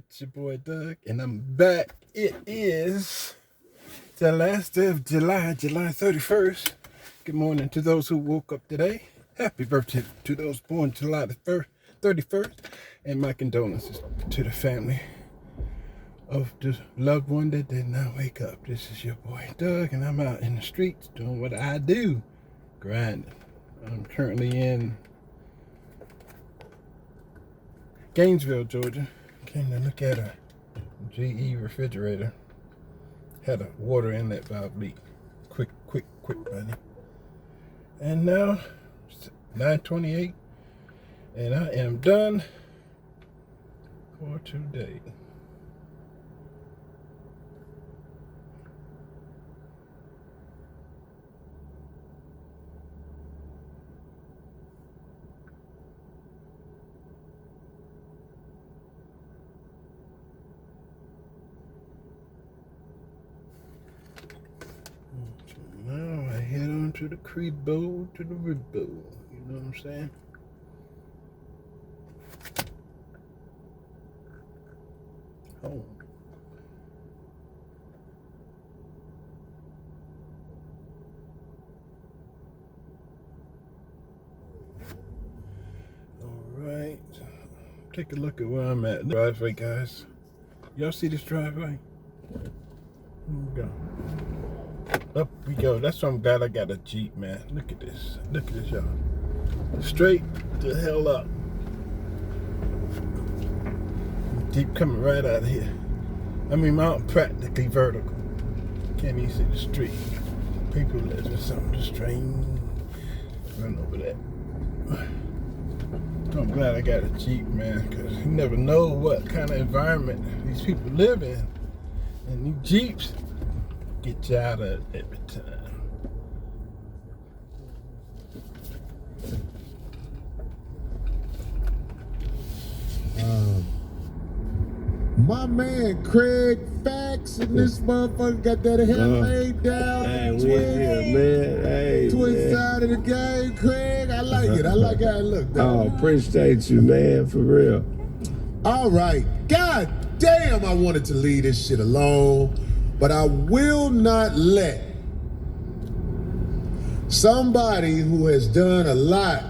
It's your boy Doug, and I'm back. It is the last day of July, July 31st. Good morning to those who woke up today. Happy birthday to those born July the 31st. And my condolences to the family of the loved one that did not wake up. This is your boy Doug, and I'm out in the streets doing what I do, grinding. I'm currently in Gainesville, Georgia. Came to look at a GE refrigerator. Had a water inlet valve leak. Quick, buddy. And now it's 9:28, and I am done for today. Now I head on to the creed bowl, to the rib bowl. You know what I'm saying? Home. Alright. Take a look at where I'm at. Driveway, guys. Y'all see this driveway? Here we go. Up we go. That's why I'm glad I got a Jeep, man. Look at this. Look at this, y'all. Straight the hell up. Jeep coming right out of here. I mean, I'm practically vertical. Can't even see the street. People living something strange. Run over that. I'm glad I got a Jeep, man, because you never know what kind of environment these people live in. And these Jeeps get you out of it every time. My man Craig Fax and this motherfucker got that hair laid down. Hey, we here, man. Hey, twin side of the game, Craig. I like it. I like how it looked. Oh, appreciate you, man, for real. All right. God damn, I wanted to leave this shit alone, but I will not let somebody who has done a lot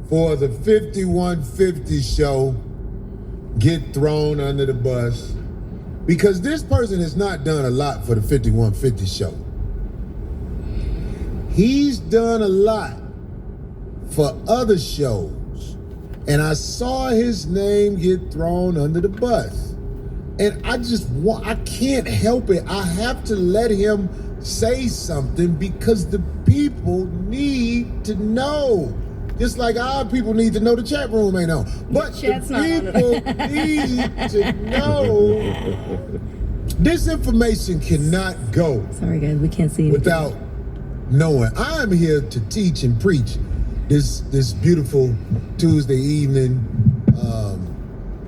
for the 5150 show get thrown under the bus, because this person has not done a lot for the 5150 show. He's done a lot for other shows, and I saw his name get thrown under the bus, and I can't help it. I have to let him say something because the people need to know. Just like our people need to know, the chat room ain't on. But the people need to know. This information cannot go. Sorry, guys, we can't see without knowing. I'm here to teach and preach this beautiful Tuesday evening.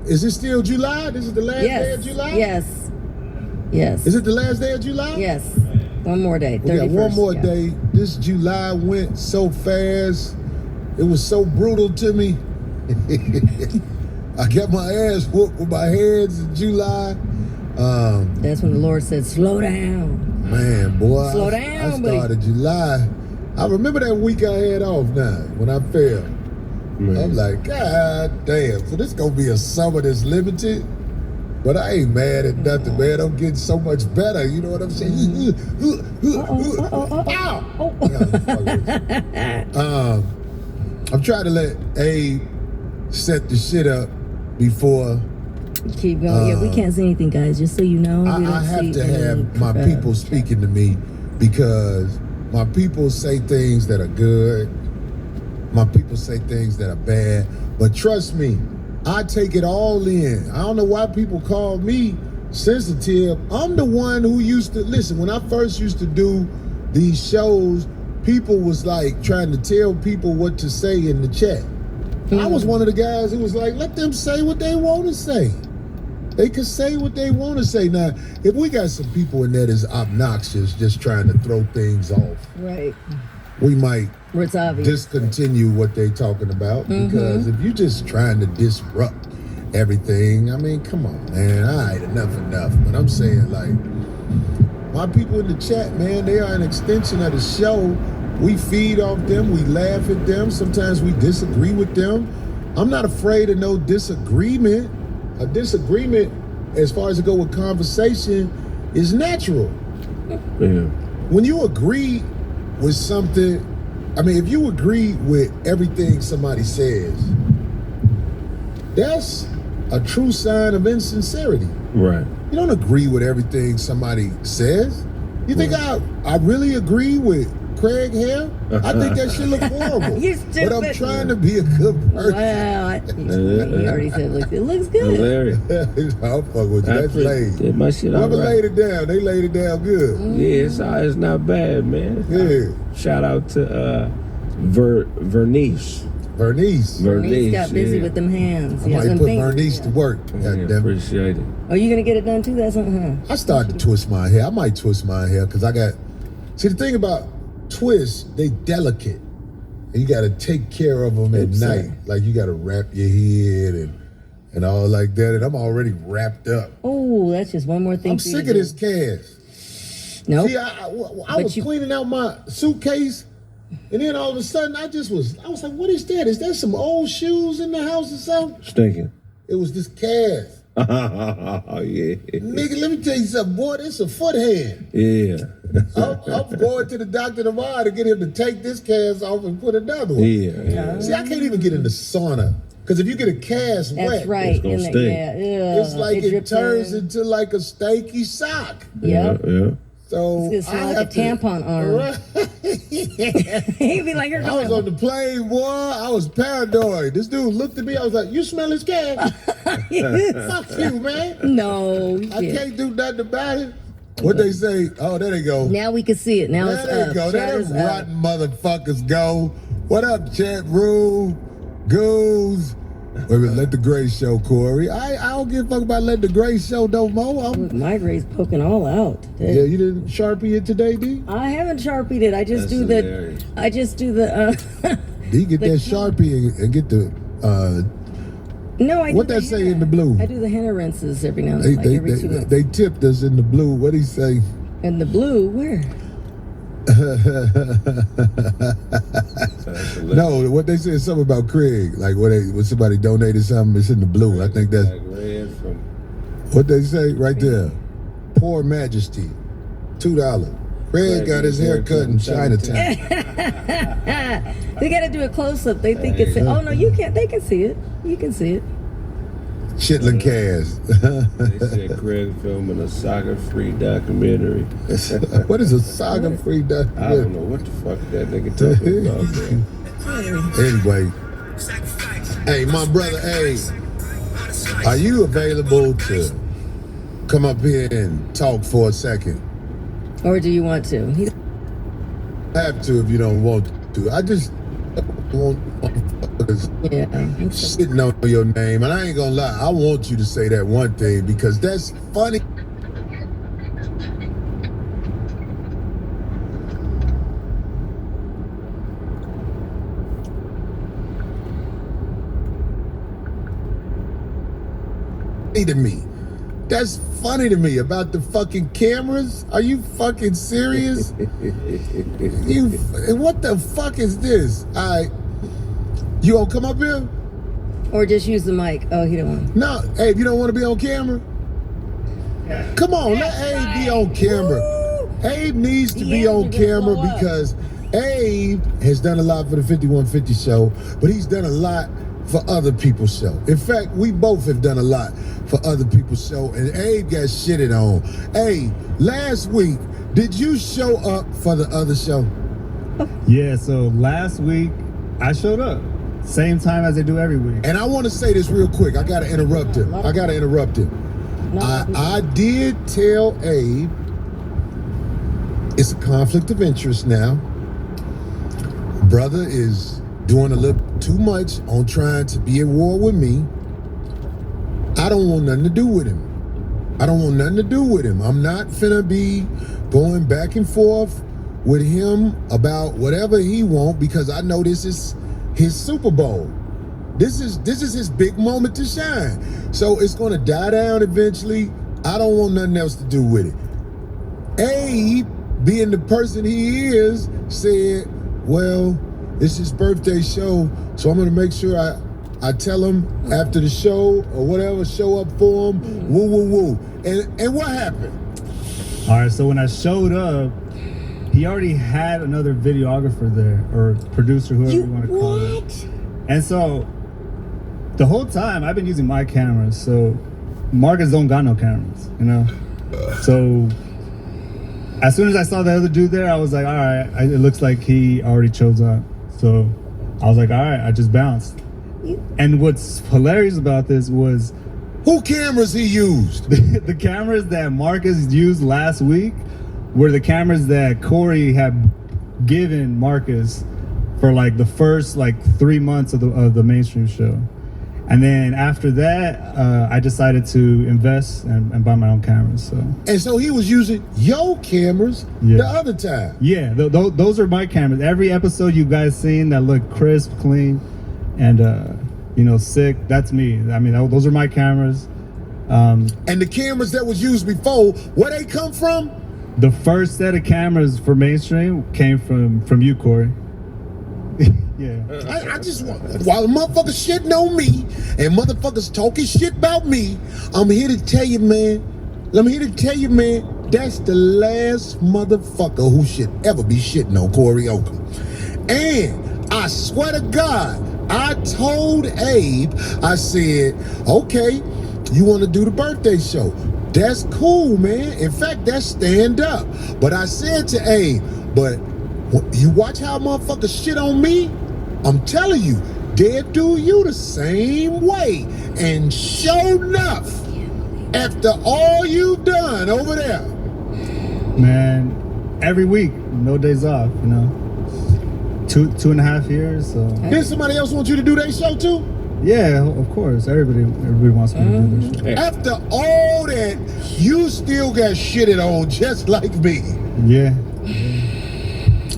Is it still July? This is the last day of July? Yes. Is it the last day of July? Yes. One more day. We got one more day. This July went so fast. It was so brutal to me. I got my ass whooped with my hands in July. That's when the Lord said, slow down. Man, boy. Slow down, I started July. I remember that week I had off now when I fell. Man. I'm like, God damn. So this going to be a summer that's limited. But I ain't mad at nothing, man. I'm getting so much better. You know what I'm saying? Ow! I'm trying to let Abe set the shit up before. Keep going. Yeah, we can't see anything, guys. Just so you know, I have to have my people speaking to me, because my people say things that are good. My people say things that are bad. But trust me, I take it all in. I don't know why people call me sensitive. I'm the one who used to listen. When I first used to do these shows, people was like trying to tell people what to say in the chat. I was one of the guys who was like, let them say what they want to say. They can say what they want to say. Now, if we got some people in there that's obnoxious, just trying to throw things off, right, we might where it's obvious, discontinue what they talking about. Because if you're just trying to disrupt everything. I mean, come on, man. All right, enough. But I'm saying, like, my people in the chat, man, they are an extension of the show. We feed off them. We laugh at them. Sometimes we disagree with them. I'm not afraid of no disagreement. A disagreement, as far as it go with conversation, is natural. Yeah. When you agree with something, I mean, if you agree with everything somebody says, that's a true sign of insincerity. Right. You don't agree with everything somebody says. You think I really agree with Craig hair? I think that shit look horrible. You're stupid. But I'm trying to be a good person. Wow. You already said it looks good. Hilarious. I'll fuck with you. That's laid. Did my shit Whoever all right. laid it down, they laid it down good. Yeah, it's not bad, man. Yeah. Shout out to Vernice. Bernice. Bernice got busy yeah. with them hands. I might put Bernice to work. Yeah, God damn it. appreciate it. Are you gonna get it done too? That's something. I started to twist my hair. I might twist my hair because I got. See, the thing about twists, they delicate, and you got to take care of them at night. Like you got to wrap your head and all like that. And I'm already wrapped up. Oh, that's just one more thing. I'm for you sick to of do. this cast. Nope. See, I was cleaning out my suitcase, and then all of a sudden I was like, what is that? Is there some old shoes in the house or something? Stinking. It was this cast. Oh, yeah. Nigga, let me tell you something, boy, this a foot hand. Yeah. I'm going to the doctor tomorrow to get him to take this cast off and put another one. Yeah. See, I can't even get in the sauna. Because if you get a cast That's wet, right. It's gonna In stink. it's like it drips turns in. into like a stanky sock. Yep. Yeah. So It's gonna smell I like have a tampon arm. Right. He'd be like, "You're I was going." on the plane, boy. I was paranoid. This dude looked at me. I was like, "You smell his cast? Fuck you, man. No, I can't do nothing about it." What they say? Oh, there they go. Now we can see it. Now There it's they up. go. There Shadow's them up. rotten motherfuckers go. What up, chat room? Goose. Wait a minute, let the gray show, Corey. I don't give a fuck about let the gray show no more. Look, my gray's poking all out. Yeah, you didn't Sharpie it today, D? I haven't sharpied it. I just That's do hilarious. the. I just do the. D, get that Sharpie and get the. No, I. What do that the say henna. in the blue? I do the henna rinses every now and then, like every 2 months. They tipped us in the blue. What he say? In the blue, where? No, what they said is something about Craig. Like when somebody donated something, it's in the blue. I think that's Like red from. what they say right there. Poor Majesty, $2. Craig got his hair cut in Chinatown. They got to do a close up. They think it's. Oh no, you can't. They can see it. You can see it. Chitlin cast. They said Craig filming a soccer-free documentary. What is a saga-free I don't documentary? know what the fuck that nigga talking about, man. Anyway, hey, my brother, hey, are you available to come up here and talk for a second? Or do you want to? Have to if you don't want to. I just want motherfuckers Yeah. sitting on your name, and I ain't gonna lie, I want you to say that one thing because that's funny. To me. That's funny to me about the fucking cameras. Are you fucking serious? What the fuck is this? You gonna come up here? Or just use the mic. Oh, he don't want. No, Abe, you don't want to be on camera? Come on, let Abe be on camera. Abe needs to be on camera because Abe has done a lot for the 5150 show, but he's done a lot for other people's show. In fact, we both have done a lot for other people's show, and Abe got shitted on. Hey, last week, did you show up for the other show? Yeah, so last week I showed up. Same time as I do every week. And I want to say this real quick. I got to interrupt him. I did tell Abe it's a conflict of interest now. Brother is doing a little too much on trying to be at war with me. I don't want nothing to do with him. I'm not finna be going back and forth with him about whatever he want because I know this is his Super Bowl. This is his big moment to shine. So it's gonna die down eventually. I don't want nothing else to do with it. Abe, being the person he is, said, well, it's his birthday show, so I'm gonna make sure I tell him after the show or whatever, show up for him, woo, woo, woo. And what happened? All right, so when I showed up, he already had another videographer there, or producer, whoever you want to call it. And so the whole time I've been using my cameras, so Marcus don't got no cameras, you know? So as soon as I saw the other dude there, I was like, all right, it looks like he already chose up. So I was like, all right, I just bounced. And what's hilarious about this was who cameras he used? the cameras that Marcus used last week were the cameras that Corey had given Marcus for like the first 3 months of the mainstream show. And then after that, I decided to invest and buy my own cameras. And so he was using your cameras the other time. Yeah, those are my cameras. Every episode you guys seen that look crisp, clean, and sick, that's me. I mean, those are my cameras. And the cameras that was used before, where they come from? The first set of cameras for mainstream came from you, Corey. Yeah. I just want, while motherfuckers shitting on me and motherfuckers talking shit about me, I'm here to tell you, man. That's the last motherfucker who should ever be shitting on Corey Oakham. And I swear to God, I told Abe, I said, okay, you want to do the birthday show? That's cool, man. In fact, that's stand up. But I said to Abe, but you watch how motherfuckers shit on me? I'm telling you, they'll do you the same way. And sure enough, after all you've done over there. Man, every week, no days off, you know. 2.5 years, so. Did somebody else want you to do their show too? Yeah, of course. Everybody wants me to do their show. After all that, you still got shitted on just like me. Yeah.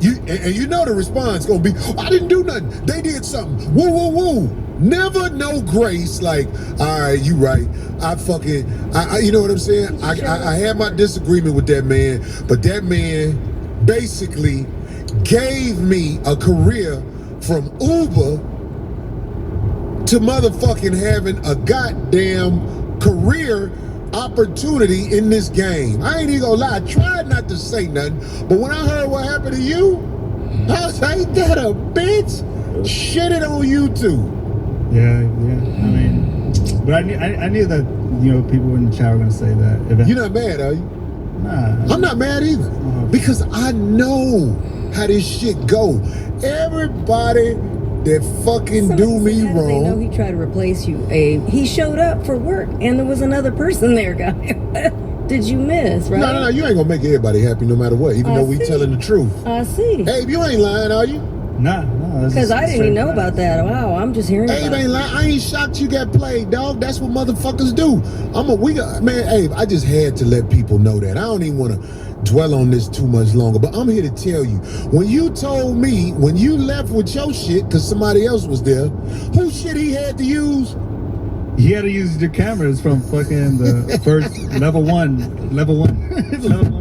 You know the response gonna be, I didn't do nothing. They did something. Woo, woo, woo. Never no grace. Like, all right, you right. I you know what I'm saying? I had my disagreement with that man, but that man basically gave me a career from Uber to motherfucking having a goddamn career opportunity in this game. I ain't even gonna lie, I tried not to say nothing, but when I heard what happened to you, I was like, ain't that a bitch? Shitted on you too. Yeah. I mean, but I knew that, people in the chat were gonna say that. You're not mad, are you? Nah. I'm not mad either. Because I know how this shit go. Everybody that fucking do me wrong. They know he tried to replace you, Abe. He showed up for work, and there was another person there, guy. Did you miss, right? No, you ain't gonna make everybody happy no matter what, even though we telling the truth. I see. Abe, you ain't lying, are you? No. Because I didn't even know about that. Wow, I'm just hearing Abe about ain't lying. I ain't shocked you got played, dog. That's what motherfuckers do. Man, Abe, I just had to let people know that. I don't even want to dwell on this too much longer, but I'm here to tell you, when you told me, when you left with your shit, because somebody else was there, whose shit he had to use? He had to use your cameras from fucking the first level one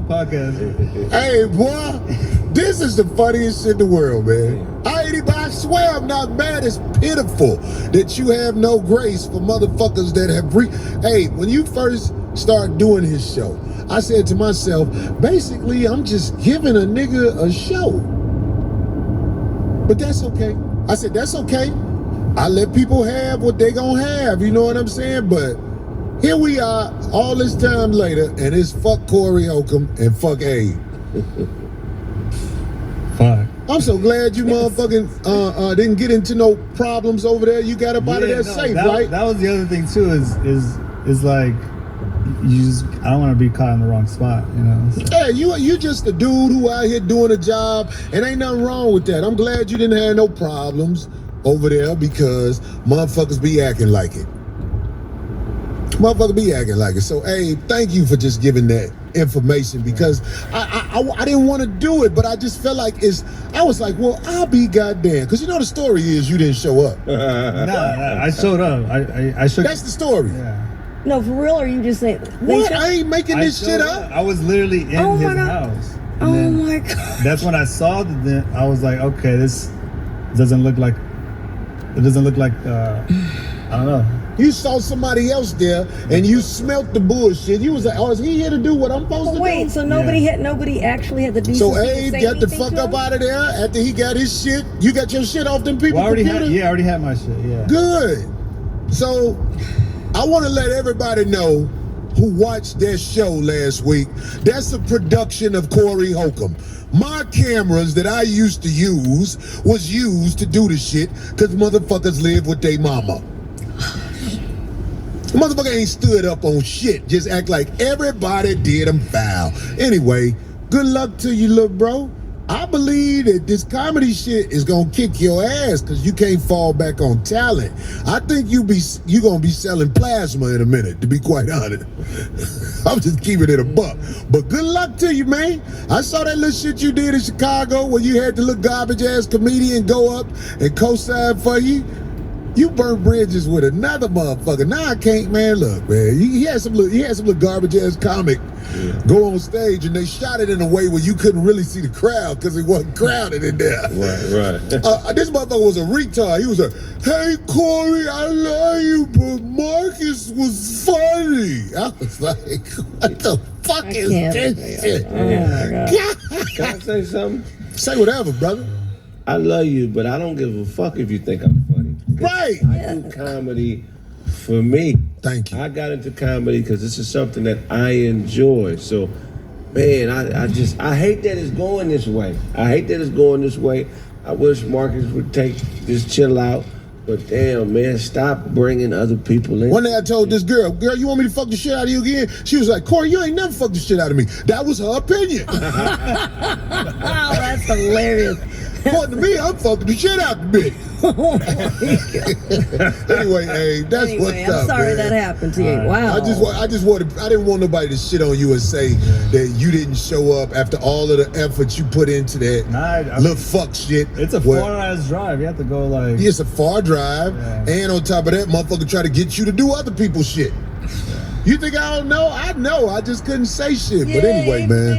podcast. Hey, boy, this is the funniest shit in the world, man. I swear I'm not mad. It's pitiful that you have no grace for motherfuckers that have Hey, when you first start doing his show, I said to myself, basically, I'm just giving a nigga a show. But that's okay. I said, that's okay. I let people have what they gonna have, you know what I'm saying? But here we are, all this time later, and it's fuck Corey Oakham and fuck Abe. Fuck. I'm so glad you motherfucking didn't get into no problems over there. You got up out of there safe, right? That was the other thing too. Is like, I don't want to be caught in the wrong spot, you know. So. Hey, you just a dude who out here doing a job, and ain't nothing wrong with that. I'm glad you didn't have no problems over there because motherfuckers be acting like it. Motherfucker be acting like it. So, hey, thank you for just giving that information because I didn't want to do it, but I just felt like I was like, well, I'll be goddamn. Because you know the story is you didn't show up. Nah, I showed up. I should. That's the story. Yeah. No, for real, or you just saying? What? I ain't making this shit up. I was literally in his house. Oh my God. That's when I saw the. I was like, okay, this doesn't look like. It doesn't look like. I don't know. You saw somebody else there, and you smelt the bullshit. You was like, "Oh, is he here to do what I'm supposed to do?" Wait, so nobody actually had the decency. So Abe got the fuck up out of there after he got his shit. You got your shit off them people. Well, I already had my shit. Yeah. Good. So I want to let everybody know who watched that show last week. That's a production of Corey Holcomb. My cameras that I used to use was used to do the shit because motherfuckers live with their mama. The motherfucker ain't stood up on shit. Just act like everybody did him foul. Anyway, good luck to you, little bro. I believe that this comedy shit is gonna kick your ass because you can't fall back on talent. I think you gonna be selling plasma in a minute, to be quite honest. I'm just keeping it a buck. But good luck to you, man. I saw that little shit you did in Chicago where you had the little garbage ass comedian go up and co-sign for you. You burnt bridges with another motherfucker. Now I can't, man. Look, man. He had some little garbage ass comic go on stage, and they shot it in a way where you couldn't really see the crowd because it wasn't crowded in there. Right. This motherfucker was a retard. He was like, "Hey Corey, I love you, but Marcus was funny." I was like, "What the fuck is this shit?" Oh my God. Can I say something? Say whatever, brother. I love you, but I don't give a fuck if you think I'm funny. Right. I do comedy for me. Thank you. I got into comedy because this is something that I enjoy. So, man, I hate that it's going this way. I wish Marcus would just chill out. But damn, man, stop bringing other people in. One day I told this girl, you want me to fuck the shit out of you again? She was like, Corey, you ain't never fucked the shit out of me. That was her opinion. Oh, that's hilarious. According to me, I'm fucking the shit out of me. Anyway, hey, that's what's up, I'm sorry man. that happened to you. Wow. I didn't want nobody to shit on you and say that you didn't show up after all of the effort you put into that little fuck shit. It's a far-ass drive. You have to go like... It's a far drive, and on top of that, motherfucker try to get you to do other people's shit. You think I don't know? I know. I just couldn't say shit. But anyway, man.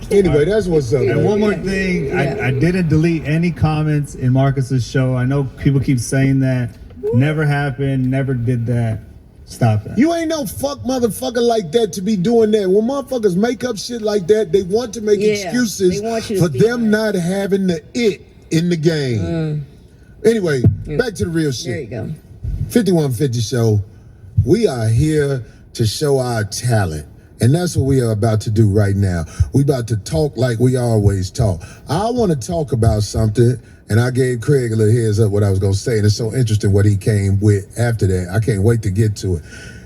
Anyway, that's what's up. And one more thing, I didn't delete any comments in Marcus's show. I know people keep saying that. Never happened, never did that. Stop that. You ain't no fuck motherfucker like that to be doing that. When motherfuckers make up shit like that, they want to make excuses for them not having the it in the game. Anyway, back to the real shit. There you go. 5150 show. We are here to show our talent. And that's what we are about to do right now. We about to talk like we always talk. I want to talk about something, and I gave Craig a little heads up what I was going to say, and it's so interesting what he came with after that. I can't wait to get to it.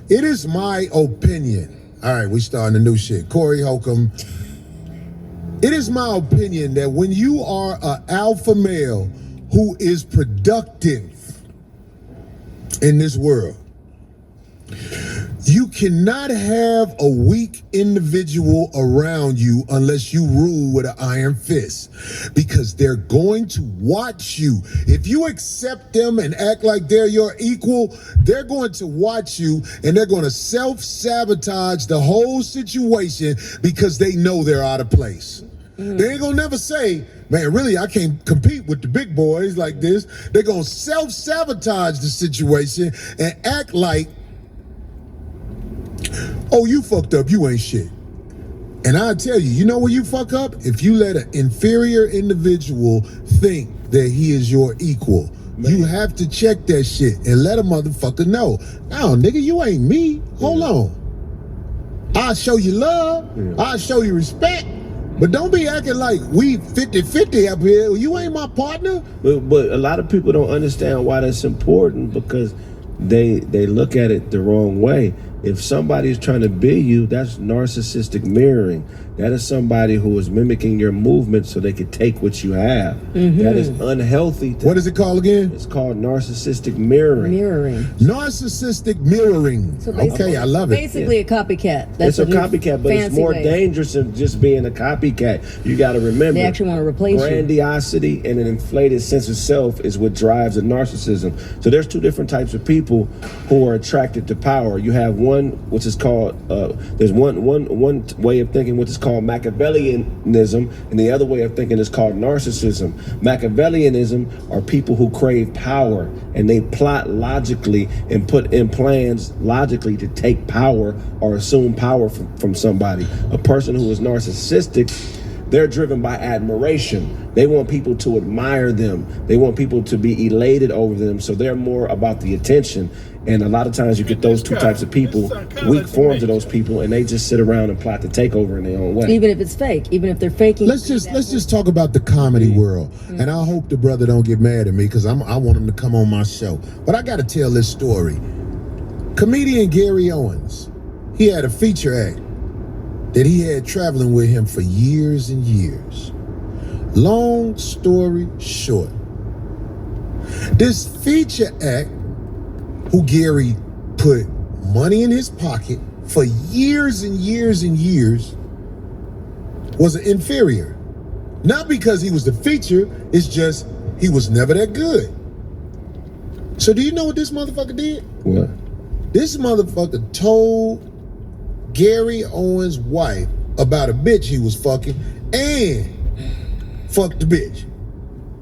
It is my opinion. All right, we starting a new shit. Corey Holcomb. It is my opinion that when you are an alpha male who is productive in this world, you cannot have a weak individual around you unless you rule with an iron fist, because they're going to watch you. If you accept them and act like they're your equal, they're going to watch you and they're going to self-sabotage the whole situation because they know they're out of place. They ain't gonna never say, man, really, I can't compete with the big boys like this. They're gonna self-sabotage the situation and act like, oh, you fucked up, you ain't shit. And I tell you, you know where you fuck up? If you let an inferior individual think that he is your equal. Man. You have to check that shit and let a motherfucker know. No, nigga, you ain't me. Hold on. I'll show you love. I'll show you respect. But don't be acting like we 50-50 up here. You ain't my partner. But a lot of people don't understand why that's important, because they look at it the wrong way. If somebody is trying to be you, that's narcissistic mirroring. That is somebody who is mimicking your movement so they can take what you have. That is unhealthy. What is it called again? It's called narcissistic mirroring. Narcissistic mirroring. So Okay, I love it. Basically a copycat. That's It's a copycat, but it's more dangerous than just being a copycat. You got to remember, They actually want to replace you. grandiosity and an inflated sense of self is what drives a narcissism. So there's two different types of people who are attracted to power. You have one, which is called, there's one way of thinking, which is called Machiavellianism, and the other way of thinking is called narcissism. Machiavellianism are people who crave power, and they plot logically and put in plans logically to take power or assume power from somebody. A person who is narcissistic, they're driven by admiration. They want people to admire them. They want people to be elated over them. So they're more about the attention. And a lot of times you get those two types of people, weak forms of those people, and they just sit around and plot to take over in their own way. Even if it's fake, even if they're faking. Let's just talk about the comedy world. And I hope the brother don't get mad at me because I want him to come on my show. But I got to tell this story. Comedian Gary Owens, he had a feature act that he had traveling with him for years and years. Long story short, this feature act, who Gary put money in his pocket for years and years and years, was an inferior. Not because he was the feature, it's just he was never that good. So do you know what this motherfucker did? What? This motherfucker told Gary Owens' wife about a bitch he was fucking and fucked the bitch.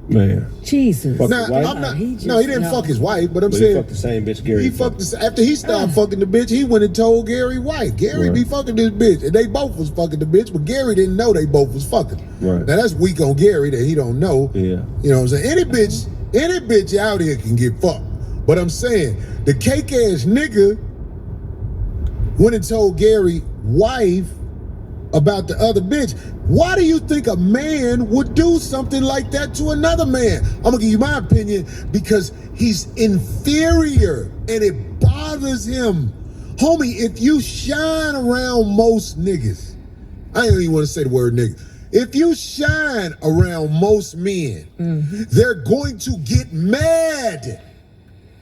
Man. Jesus. Fuck Now, the wife? I'm not, He no, he didn't just- fuck his wife, but I'm But saying he fucked the same bitch Gary he fucked after he started fucking the bitch, he went and told Gary's wife. Gary be fucking this bitch. And they both was fucking the bitch, but Gary didn't know they both was fucking. Right. Now that's weak on Gary that he don't know. Yeah. You know what I'm saying? Any bitch out here can get fucked. But I'm saying the cake ass nigga went and told Gary's wife about the other bitch. Why do you think a man would do something like that to another man? I'm gonna give you my opinion because he's inferior and it bothers him. Homie, if you shine around most niggas, I don't even want to say the word nigga. If you shine around most men, they're going to get mad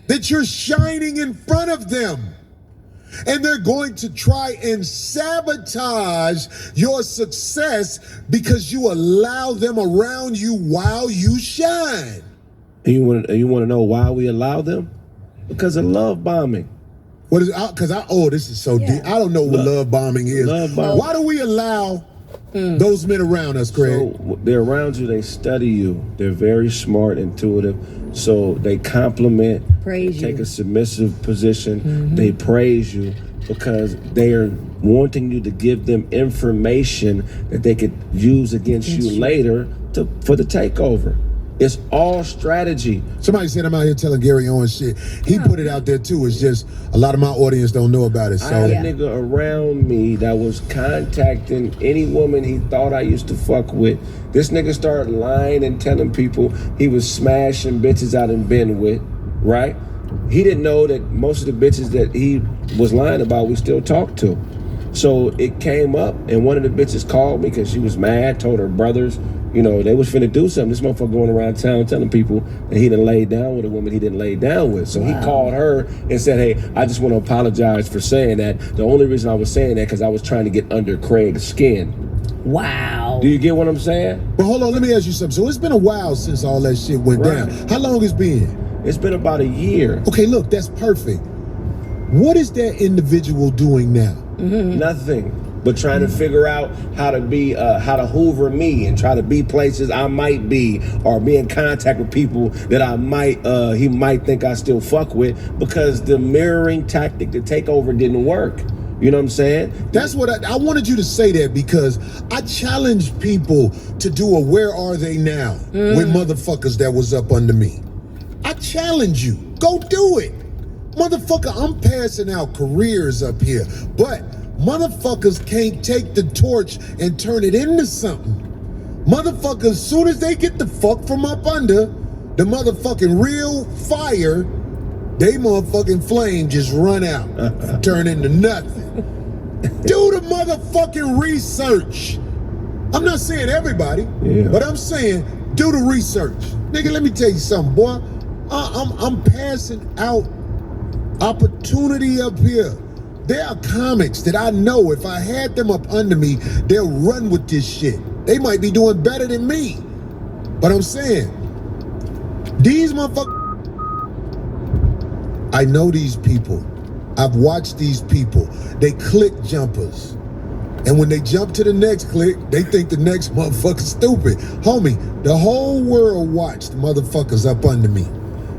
that you're shining in front of them. And they're going to try and sabotage your success because you allow them around you while you shine. And you want to know why we allow them? Because of love bombing. What is? Because this is so deep. I don't know what love bombing is. Love bombing. Why do we allow those men around us, Craig? So they're around you, they study you. They're very smart, intuitive. So they compliment, Praise take you. a submissive position. They praise you because they are wanting you to give them information that they could use against you later for the takeover. It's all strategy. Somebody said I'm out here telling Gary Owens shit. He put it out there too. It's just a lot of my audience don't know about it. I So had a nigga around me that was contacting any woman he thought I used to fuck with. This nigga started lying and telling people he was smashing bitches out in bed with, right? He didn't know that most of the bitches that he was lying about we still talk to. So it came up and one of the bitches called me because she was mad, told her brothers, you know, they was finna do something. This motherfucker going around town telling people that he done laid down with a woman he didn't lay down with. So he called her and said, hey, I just want to apologize for saying that. The only reason I was saying that because I was trying to get under Craig's skin. Wow. Do you get what I'm saying? But hold on, let me ask you something. So it's been a while since all that shit went down. How long it's been? It's been about a year. Okay, look, that's perfect. What is that individual doing now? Nothing but trying to figure out how to be, how to hoover me and try to be places I might be or be in contact with people that I might, he might think I still fuck with because the mirroring tactic, the takeover didn't work. You know what I'm saying? That's what I wanted you to say that because I challenged people to do a where are they now with motherfuckers that was up under me. I challenge you, go do it. Motherfucker, I'm passing out careers up here, but motherfuckers can't take the torch and turn it into something. Motherfuckers, as soon as they get the fuck from up under, the motherfucking real fire they motherfucking flame just run out, turn into nothing. Do the motherfucking research. I'm not saying everybody, but I'm saying do the research. Nigga, let me tell you something, boy. I'm passing out opportunity up here. There are comics that I know if I had them up under me, they'll run with this shit. They might be doing better than me. But I'm saying, these motherfuckers, I know these people. I've watched these people. They click jumpers. And when they jump to the next click, they think the next motherfucker's stupid. Homie, the whole world watched motherfuckers up under me.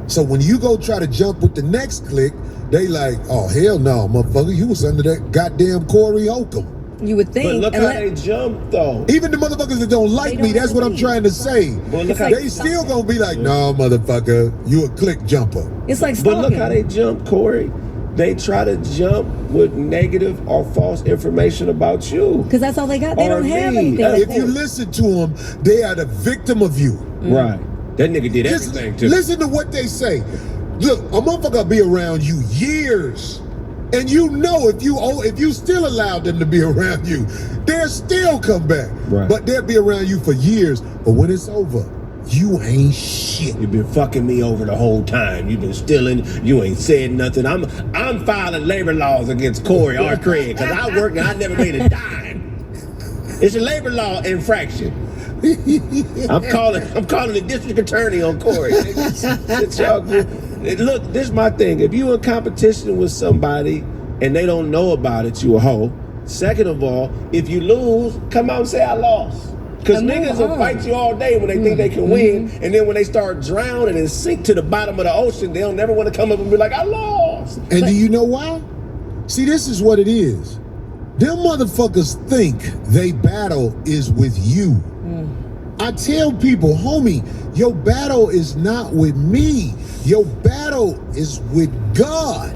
So when you go try to jump with the next click, they like, oh, hell no, motherfucker, you was under that goddamn Corey Holcomb. You would think. But look how they jump, though. Even the motherfuckers that don't like me, that's what I'm trying to say. They still gonna be like, no, motherfucker, you a click jumper. It's like stalking. But look how they jump, Corey. They try to jump with negative or false information about you. Because that's all they got. They don't have me. anything. If you listen to them, they are the victim of you. Right. That nigga did everything to Listen to what they say. Look, a motherfucker be around you years. And you know if you still allowed them to be around you, they'll still come back. Right. But they'll be around you for years. But when it's over, you ain't shit. You've been fucking me over the whole time. You've been stealing. You ain't said nothing. I'm filing labor laws against Corey or Craig because I worked and I never made a dime. It's a labor law infraction. I'm calling the district attorney on Corey. Look, this is my thing. If you in competition with somebody and they don't know about it, you a hoe. Second of all, if you lose, come out and say I lost. Because niggas will fight you all day when they think they can win, and then when they start drowning and sink to the bottom of the ocean, they'll never want to come up and be like, I lost. And do you know why? See, this is what it is. Them motherfuckers think they battle is with you. I tell people, homie, your battle is not with me. Your battle is with God.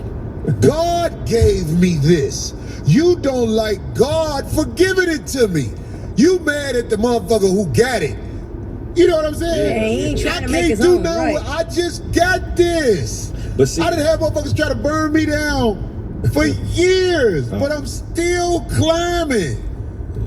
God gave me this. You don't like God for giving it to me. You mad at the motherfucker who got it. You know what I'm saying? Yeah, he ain't trying I to make his can't do own, nothing. right. I just got this. But see, I done had motherfuckers try to burn me down for years, but I'm still climbing.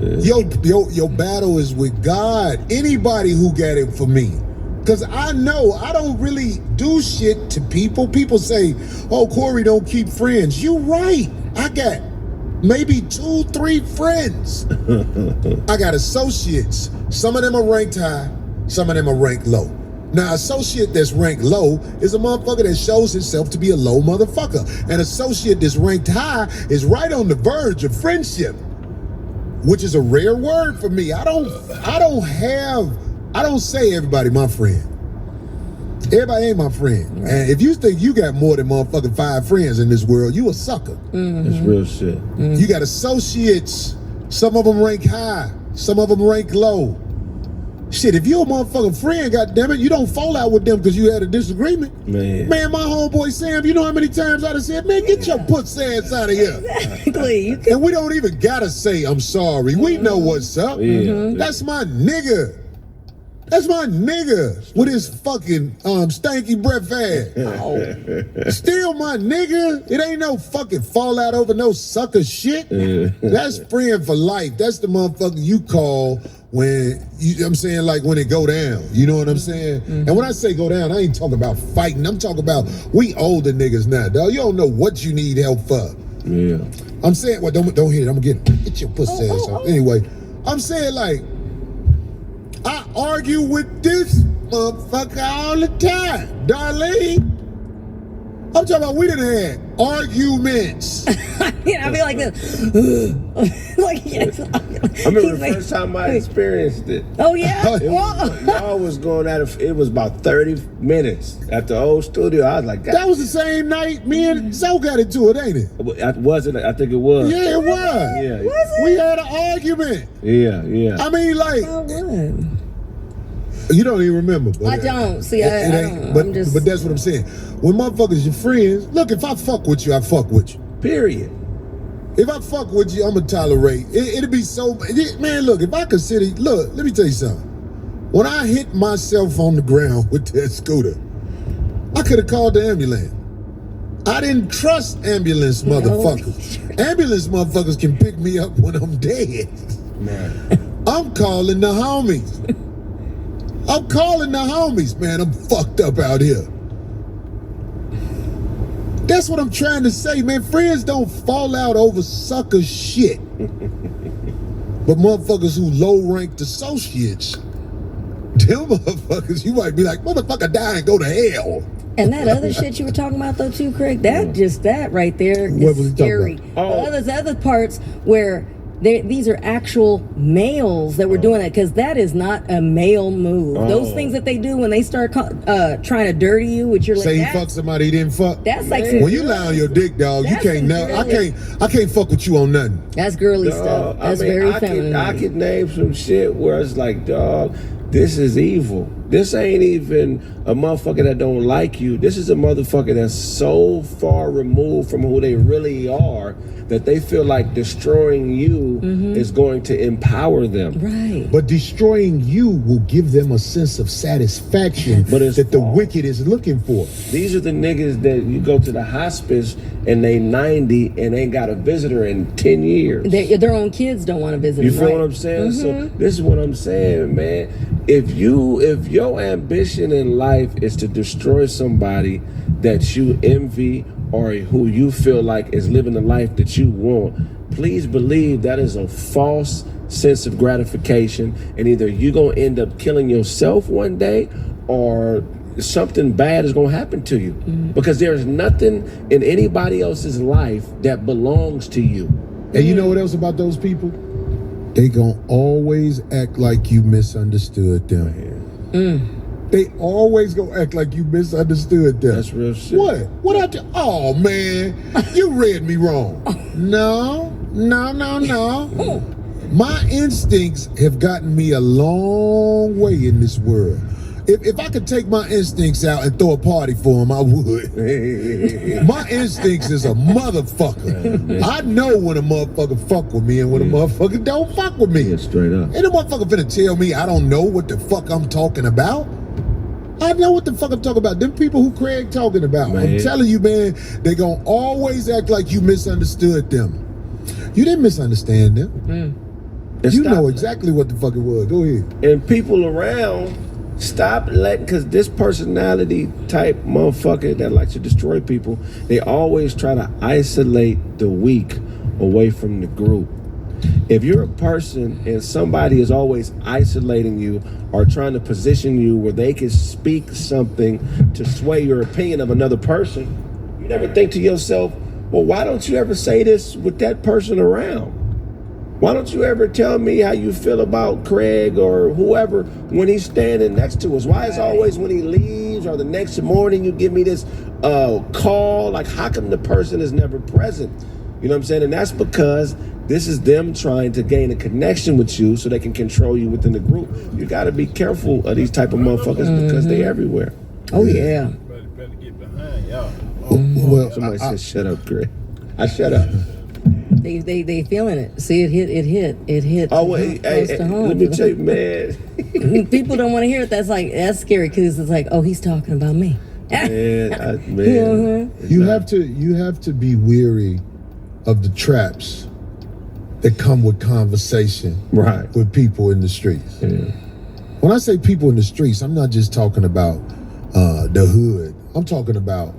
Your battle is with God. Anybody who got it for me. Because I know I don't really do shit to people. People say, oh, Corey don't keep friends. You right. I got maybe 2-3 friends. I got associates. Some of them are ranked high. Some of them are ranked low. Now, associate that's ranked low is a motherfucker that shows himself to be a low motherfucker. An associate that's ranked high is right on the verge of friendship, which is a rare word for me. I don't say everybody my friend. Everybody ain't my friend. Right. And if you think you got more than motherfucking 5 friends in this world, you a sucker. That's real shit. You got associates. Some of them rank high. Some of them rank low. Shit, if you a motherfucking friend, goddammit, you don't fall out with them because you had a disagreement. Man, my homeboy Sam, you know how many times I done said, man, get your pussy ass out of here. Exactly. And we don't even gotta say I'm sorry. We know what's up. That's my nigga. That's my nigga with his fucking stanky breath ass. Still my nigga. It ain't no fucking fallout over no sucker shit. That's friend for life. That's the motherfucker you call when, I'm saying, like when it go down. You know what I'm saying? And when I say go down, I ain't talking about fighting. I'm talking about we older niggas now, dog. You don't know what you need help for. Yeah. I'm saying, well, don't hit it. I'm gonna get your pussy ass out. Anyway, I'm saying like, I argue with this motherfucker all the time, Darlene. I'm talking about we done had arguments. Yeah, I feel like this. Like, yes. I remember the first time I experienced it. Oh, yeah? Y'all was going at it. It was about 30 minutes at the old studio. I was like, God. That was the same night me and Zoe got into it, ain't it? Was it? I think it was. Yeah, it was. Yeah. Was it? We had an argument. Yeah. I mean, like, Oh, what? you don't even remember. But I don't. See, I don't. But that's what I'm saying. When motherfuckers your friends, look, if I fuck with you, I fuck with you. Period. If I fuck with you, I'm gonna tolerate. It'll be so, man, look, if I consider, look, let me tell you something. When I hit myself on the ground with that scooter, I could have called the ambulance. I didn't trust ambulance motherfuckers. Ambulance motherfuckers can pick me up when I'm dead. Man. I'm calling the homies. I'm calling the homies, man. I'm fucked up out here. That's what I'm trying to say, man. Friends don't fall out over sucker shit. But motherfuckers who low-ranked associates, them motherfuckers, you might be like, motherfucker, die and go to hell. And that other shit you were talking about though too, Craig, that right there What was is he talking scary. about? The other parts where these are actual males that were doing it, because that is not a male move. Those things that they do when they start trying to dirty you, which you're like, Say he fucked somebody he didn't fuck. that's like When you lie on your dick, dog, you That's can't know. I can't fuck with you on nothing. That's girly stuff. That's very feminine. I could name some shit where it's like, dog, this is evil. This ain't even a motherfucker that don't like you. This is a motherfucker that's so far removed from who they really are that they feel like destroying you is going to empower them. Right. But destroying you will give them a sense of satisfaction that the wicked is looking for. These are the niggas that you go to the hospice and they 90 and ain't got a visitor in 10 years. Their own kids don't want to visit You them, feel right? what I'm saying? So this is what I'm saying, man. If your ambition in life is to destroy somebody that you envy or who you feel like is living the life that you want, please believe that is a false sense of gratification, and either you're gonna end up killing yourself one day or something bad is gonna happen to you, because there's nothing in anybody else's life that belongs to you. And you know what else about those people? They gonna always act like you misunderstood them. They always gonna act like you misunderstood them. That's real shit. What? What I do? Oh man, you read me wrong. No. My instincts have gotten me a long way in this world. If I could take my instincts out and throw a party for them, I would. My instincts is a motherfucker. I know when a motherfucker fuck with me and when a motherfucker don't fuck with me. Yeah, straight up. Ain't a motherfucker finna tell me I don't know what the fuck I'm talking about. I know what the fuck I'm talking about. Them people who Craig talking about. Man. I'm telling you, man, they gonna always act like you misunderstood them. You didn't misunderstand them. You know exactly what the fuck it was. Go ahead. And people around, stop letting, because this personality type motherfucker that likes to destroy people, they always try to isolate the weak away from the group. If you're a person and somebody is always isolating you or trying to position you where they can speak something to sway your opinion of another person, you never think to yourself, well, why don't you ever say this with that person around? Why don't you ever tell me how you feel about Craig or whoever when he's standing next to us? Why is always when he leaves or the next morning you give me this call? Like, how come the person is never present? You know what I'm saying? And that's because this is them trying to gain a connection with you so they can control you within the group. You got to be careful of these type of motherfuckers because they everywhere. Oh, yeah. Better get behind y'all. Well, Somebody said, shut up, Craig. I shut up. They feeling it. See, it hit. Oh, wait, close to home. let me tell you, man. People don't want to hear it. That's scary because it's like, oh, he's talking about me. Man. you have to be weary of the traps that come with conversation with people in the streets. Yeah. When I say people in the streets, I'm not just talking about the hood. I'm talking about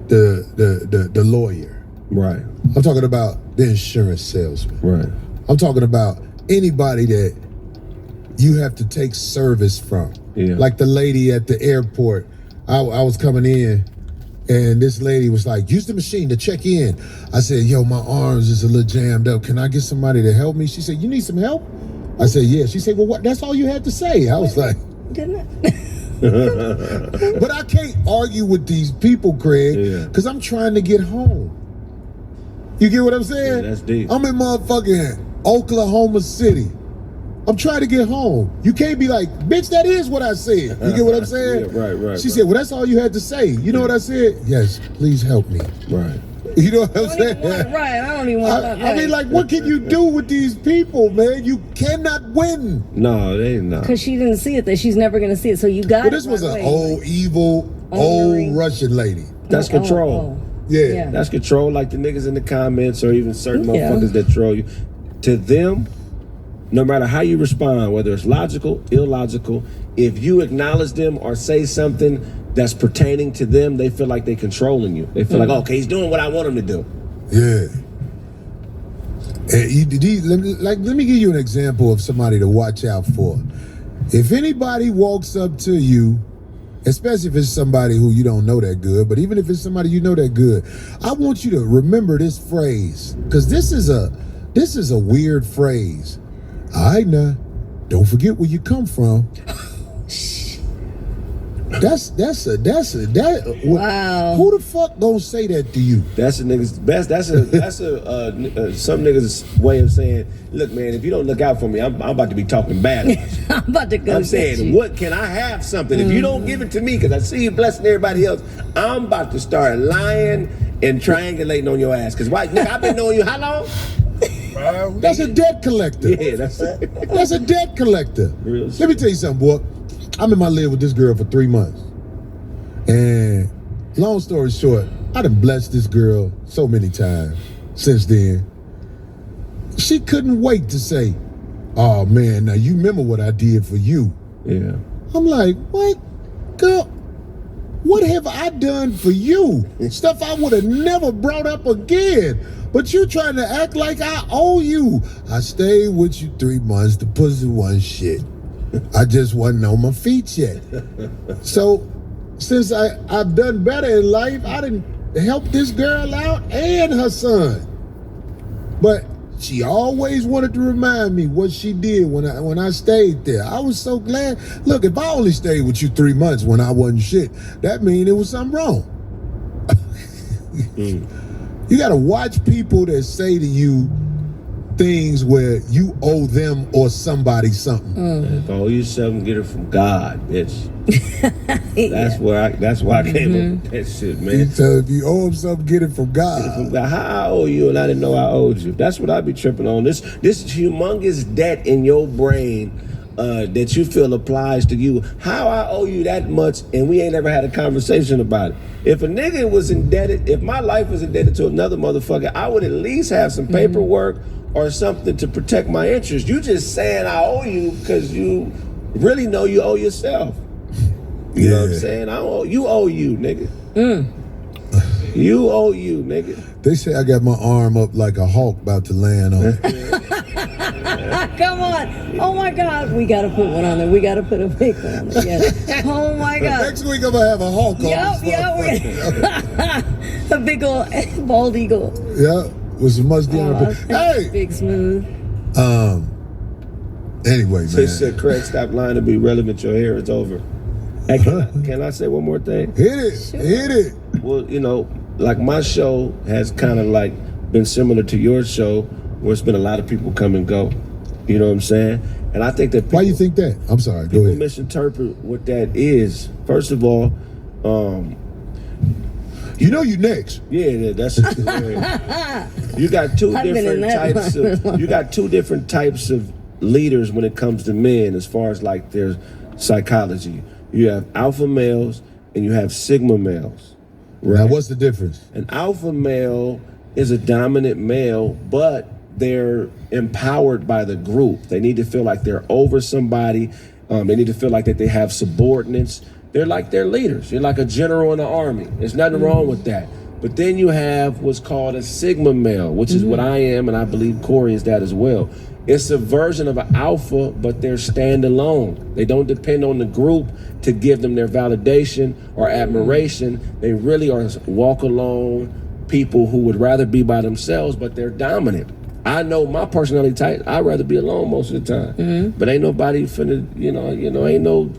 the lawyer. Right. I'm talking about the insurance salesman. Right. I'm talking about anybody that you have to take service from. Yeah. Like the lady at the airport. I was coming in and this lady was like, use the machine to check in. I said, yo, my arms is a little jammed up. Can I get somebody to help me? She said, you need some help? I said, yeah. She said, well, what? That's all you had to say. I was like, Didn't it? But I can't argue with these people, Craig, because I'm trying to get home. You get what I'm saying? Yeah, that's deep. I'm in motherfucking Oklahoma City. I'm trying to get home. You can't be like, bitch, that is what I said. You get what I'm saying? Yeah, right. She said, well, that's all you had to say. You know what I said? Yes, please help me. Right. You know what I'm saying? Right. I don't even want that. I mean, like, what can you do with these people, man? You cannot win. No, they ain't not. Because she didn't see it, that she's never going to see it. So you got Well, this was an old, evil, old Russian lady. That's control. Yeah. That's control, like the niggas in the comments or even certain Yeah. motherfuckers that troll you. To them, no matter how you respond, whether it's logical, illogical, if you acknowledge them or say something that's pertaining to them, they feel like they're controlling you. They feel like, okay, he's doing what I want him to do. Yeah. Let me give you an example of somebody to watch out for. If anybody walks up to you, especially if it's somebody who you don't know that good, but even if it's somebody you know that good, I want you to remember this phrase, because this is a weird phrase. All right, now, don't forget where you come from. Wow. Who the fuck gonna say that to you? That's a nigga's best. That's some niggas' way of saying, look, man, if you don't look out for me, I'm about to be talking bad about you. I'm about to go. I'm saying, what can I have something? If you don't give it to me, because I see you blessing everybody else, I'm about to start lying and triangulating on your ass. Because why, nigga, I've been knowing you how long? That's a debt collector. Yeah, that's it. That's a debt collector. Real Let me tell you something, boy. I'm in my live with this girl for 3 months. And long story short, I done blessed this girl so many times since then. She couldn't wait to say, oh man, now you remember what I did for you. Yeah. I'm like, what? Girl, what have I done for you? Stuff I would have never brought up again. But you trying to act like I owe you. I stayed with you 3 months. The pussy wasn't shit. I just wasn't on my feet yet. So since I've done better in life, I didn't help this girl out and her son. But she always wanted to remind me what she did when I stayed there. I was so glad. Look, if I only stayed with you 3 months when I wasn't shit, that means there was something wrong. You gotta watch people that say to you things where you owe them or somebody something. If I owe you something, get it from God, bitch. That's why I came up with that shit, man. So if you owe them something, get it from God. How I owe you and I didn't know I owed you. That's what I be tripping on. This humongous debt in your brain that you feel applies to you. How I owe you that much and we ain't ever had a conversation about it. If a nigga was indebted, if my life was indebted to another motherfucker, I would at least have some paperwork or something to protect my interest. You just saying I owe you because you really know you owe yourself. You know what I'm saying? You owe you, nigga. You owe you, nigga. They say I got my arm up like a hawk about to land on it. Come on. Oh my God. We got to put one on there. We got to put a big one on there. Yes. Oh my God. Next week I'm going to have a hawk on Yep. A big old bald eagle. Yeah. With some musty on it. Hey! Big smooth. Anyway, man. They said, Craig, stop lying to be relevant. Your hair is over. Hey, can I say one more thing? Hit it. Sure. Hit it. Well, you know, like my show has kind of like been similar to your show where it's been a lot of people come and go. You know what I'm saying? And I think that people, why you think that? I'm sorry. Go people ahead. misinterpret what that is. First of all, you know you next. yeah, that's you got two I've been in different that types of you got two different types of leaders when it comes to men as far as like their psychology. You have alpha males and you have sigma males. Right? Now, what's the difference? An alpha male is a dominant male, but they're empowered by the group. They need to feel like they're over somebody. They need to feel like that they have subordinates. They're like their leaders. You're like a general in the army. There's nothing wrong with that. But then you have what's called a sigma male, which is what I am, and I believe Corey is that as well. It's a version of an alpha, but they're standalone. They don't depend on the group to give them their validation or admiration. They really are walk alone people who would rather be by themselves, but they're dominant. I know my personality type. I'd rather be alone most of the time. But ain't nobody finna, ain't no,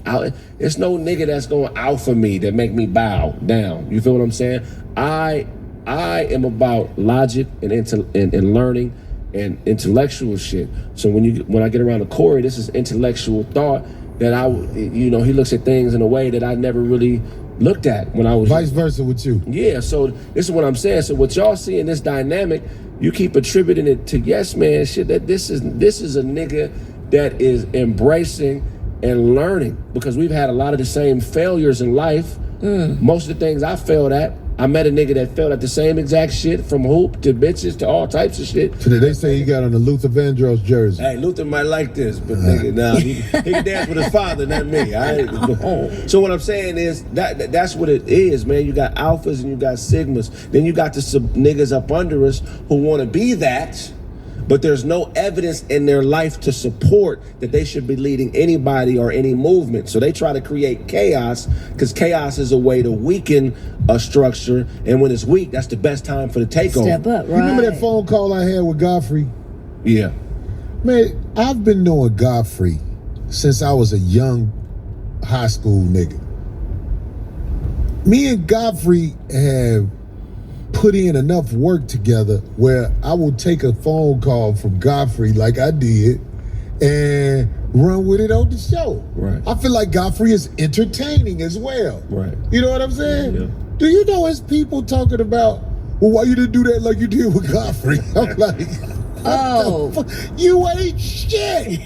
it's no nigga that's gonna alpha me that make me bow down. You feel what I'm saying? I am about logic and learning and intellectual shit. So when I get around to Corey, this is intellectual thought that he looks at things in a way that I never really looked at when I was Vice versa with you. Yeah, so this is what I'm saying. So what y'all see in this dynamic, you keep attributing it to yes man shit, that this is a nigga that is embracing and learning, because we've had a lot of the same failures in life. Most of the things I failed at, I met a nigga that felt at the same exact shit, from hoop to bitches to all types of shit. So they say he got on the Luther Vandross jersey. Hey, Luther might like this, but nigga, nah, he can dance with his father, not me. So what I'm saying is that's what it is, man. You got alphas and you got sigmas. Then you got the niggas up under us who want to be that, but there's no evidence in their life to support that they should be leading anybody or any movement. So they try to create chaos, because chaos is a way to weaken a structure, and when it's weak, that's the best time for the takeover. Step up, right? You remember that phone call I had with Godfrey? Yeah. Man, I've been knowing Godfrey since I was a young high school nigga. Me and Godfrey have put in enough work together where I will take a phone call from Godfrey like I did and run with it on the show. Right. I feel like Godfrey is entertaining as well. Right. You know what I'm saying? Yeah. Do you know his people talking about, well, why you didn't do that like you did with Godfrey? I'm like, Oh. you ain't shit.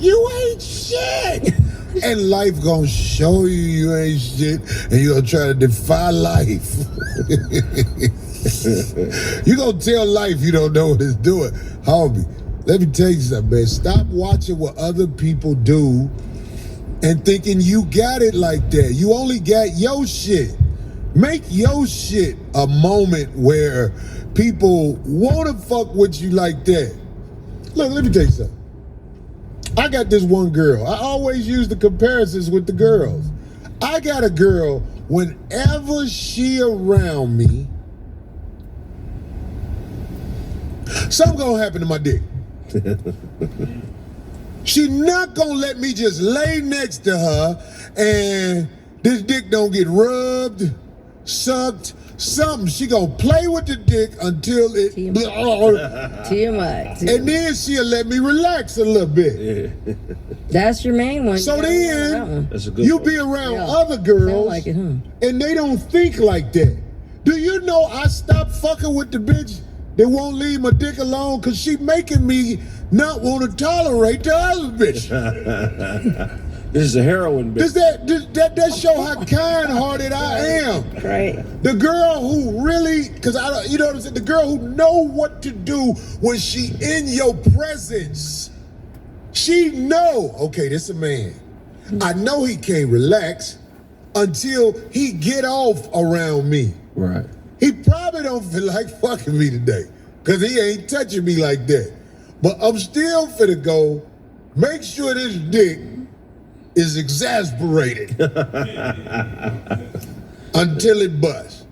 You ain't shit. And life gonna show you ain't shit, and you gonna try to defy life. You gonna tell life you don't know what it's doing. Homie, let me tell you something, man. Stop watching what other people do and thinking you got it like that. You only got your shit. Make your shit a moment where people wanna fuck with you like that. Look, let me tell you something. I got this one girl. I always use the comparisons with the girls. I got a girl, whenever she around me, something gonna happen to my dick. She not gonna let me just lay next to her and this dick don't get rubbed, sucked, something. She gonna play with the dick until it TMI. and then she'll let me relax a little bit. That's your main one. So then That's a good you one. be around Yeah. other girls Sound like it, huh? and they don't think like that. Do you know I stopped fucking with the bitch that won't leave my dick alone because she making me not want to tolerate the other bitch? This is a heroin bitch. Does that show how kind-hearted I am? Right. The girl who really, because you know what I'm saying, the girl who know what to do when she in your presence. She know, okay, this a man. I know he can't relax until he get off around me. Right. He probably don't feel like fucking me today because he ain't touching me like that. But I'm still finna go make sure this dick is exasperated until it busts.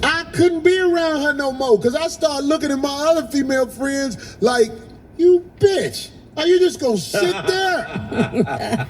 I couldn't be around her no more because I started looking at my other female friends like, you bitch, are you just gonna sit there?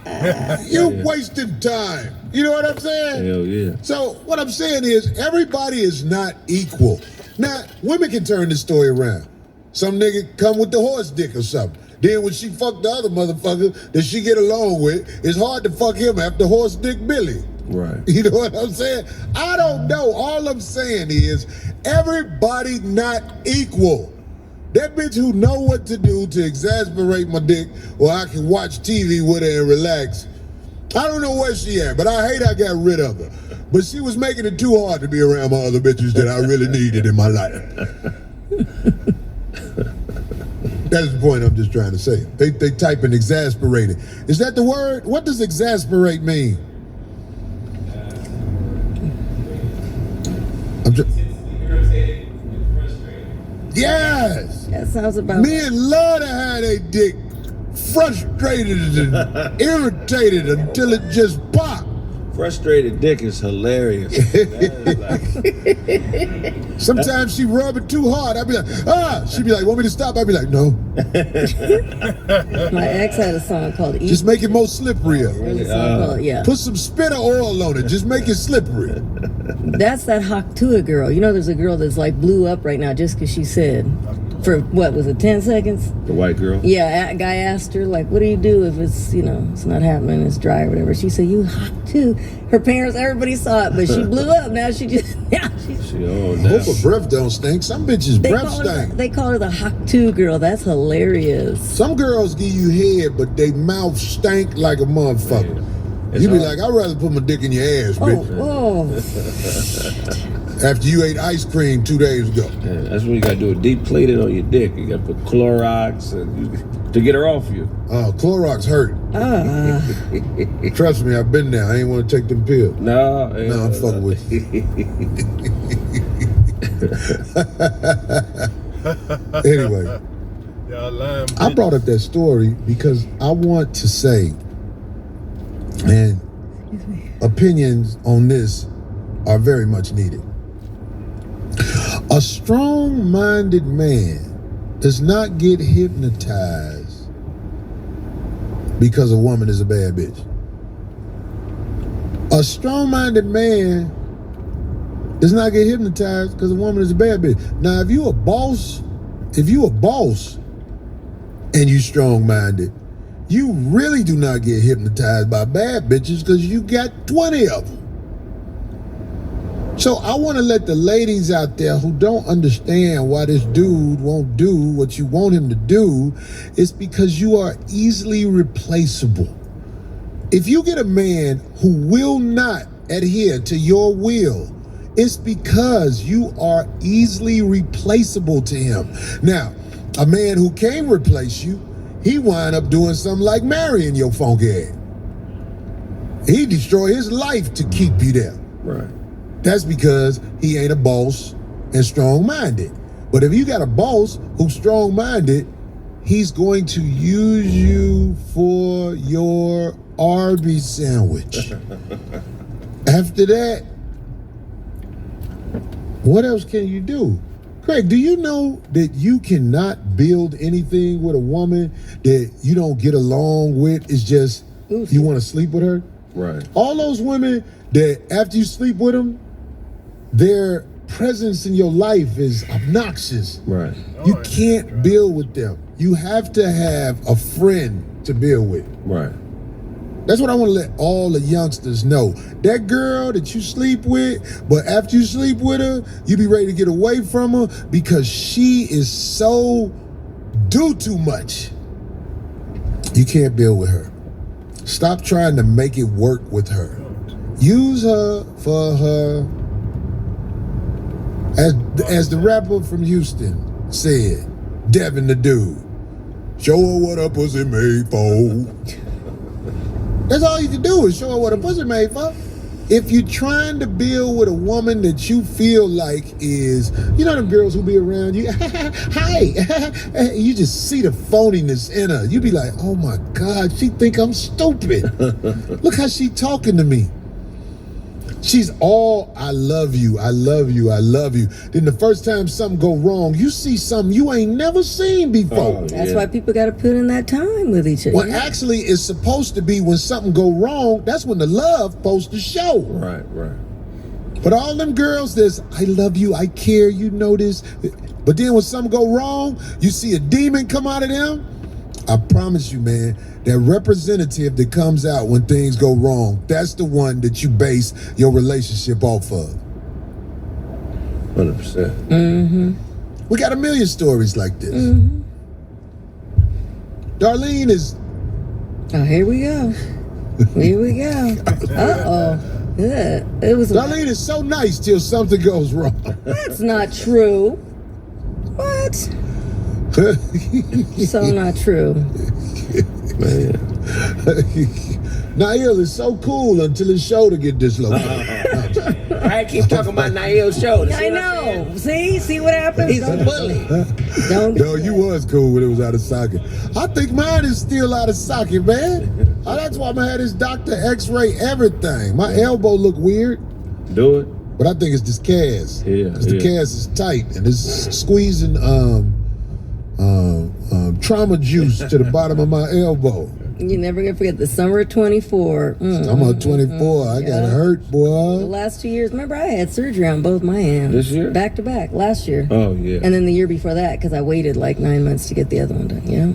You're wasting time. You know what I'm saying? Hell yeah. So what I'm saying is everybody is not equal. Now, women can turn this story around. Some nigga come with the horse dick or something. Then when she fuck the other motherfucker that she get along with, it's hard to fuck him after horse dick Billy. Right. You know what I'm saying? I don't know. All I'm saying is everybody not equal. That bitch who know what to do to exasperate my dick, or I can watch TV with her and relax. I don't know where she at, but I hate I got rid of her. But she was making it too hard to be around my other bitches that I really needed in my life. That's the point I'm just trying to say. They type in exasperated. Is that the word? What does exasperate mean? Yes. That sounds about. Men love to have their dick frustrated and irritated until it just pop. Frustrated dick is hilarious. Sometimes she rub it too hard. I'd be like, ah. She'd be like, want me to stop? I'd be like, no. My ex had a song called Eat. Just make it more slipperier. There's a song called, yeah. Put some spinner oil on it. Just make it slippery. That's that Haktua girl. You know, there's a girl that's like blew up right now just because she said, for what was it, 10 seconds? The white girl? Yeah, a guy asked her, like, what do you do if it's, you know, it's not happening, it's dry or whatever. She said, you Haktua. Her parents, everybody saw it, but she blew up. Now she just, Oh, I hope her breath don't stink. Some bitches breath stink. They call her the Haktua girl. That's hilarious. Some girls give you head, but they mouth stank like a motherfucker. You be like, I'd rather put my dick in your ass, bitch. After you ate ice cream 2 days ago. Yeah, that's when you gotta do a deep cleaning on your dick. You gotta put Clorox to get her off you. Oh, Clorox hurt. Trust me, I've been there. I ain't want to take them pills. No, I'm fucking with you. Anyway, I brought up that story because I want to say, and opinions on this are very much needed. A strong-minded man does not get hypnotized because a woman is a bad bitch. A strong-minded man does not get hypnotized because a woman is a bad bitch. Now, if you a boss and you strong-minded, you really do not get hypnotized by bad bitches because you got 20 of them. So I want to let the ladies out there who don't understand why this dude won't do what you want him to do, is because you are easily replaceable. If you get a man who will not adhere to your will, it's because you are easily replaceable to him. Now, a man who can't replace you, he wind up doing something like marrying your funky ass. He destroy his life to keep you there. Right. That's because he ain't a boss and strong-minded. But if you got a boss who's strong-minded, he's going to use you for your Arby's sandwich. After that, what else can you do? Craig, do you know that you cannot build anything with a woman that you don't get along with? It's just you want to sleep with her? Right. All those women that after you sleep with them, their presence in your life is obnoxious. Right. You can't build with them. You have to have a friend to build with. Right. That's what I want to let all the youngsters know. That girl that you sleep with, but after you sleep with her, you be ready to get away from her because she is so do too much. You can't build with her. Stop trying to make it work with her. Use her for her. As the rapper from Houston said, Devin the dude, show her what a pussy made for. That's all you can do is show her what a pussy made for. If you're trying to build with a woman that you feel like is, you know them girls who be around you, hi, you just see the phoniness in her. You be like, oh my God, she think I'm stupid. Look how she talking to me. She's all, I love you, I love you, I love you. Then the first time something go wrong, you see something you ain't never seen before. That's why people got to put in that time with each other. Well, actually, it's supposed to be when something go wrong, that's when the love supposed to show. Right, right. But all them girls that's, I love you, I care, you know this. But then when something go wrong, you see a demon come out of them. I promise you, man, that representative that comes out when things go wrong, that's the one that you base your relationship off of. 100%. Mm-hmm. We got a million stories like this. Mm-hmm. Darlene is... Oh, here we go. Here we go. Uh-oh. Yeah, it was... Darlene is so nice till something goes wrong. That's not true. What? So not true. Man. Nail is so cool until his shoulder get dislocated. I keep talking about Nail's shoulder. I know. See what happens? He's a bully. Don't. No, you was cool when it was out of socket. I think mine is still out of socket, man. That's why I'm gonna have this doctor x-ray everything. My elbow look weird. Do it. But I think it's this cast. Yeah. Because the cast is tight and it's squeezing trauma juice to the bottom of my elbow. You never gonna forget the summer of 24. I'm on 24. I got hurt, The boy. last 2 years, remember I had surgery on both my hands. This year? Back to back, last year. Oh, yeah. And then the year before that, because I waited like 9 months to get the other one done, you know?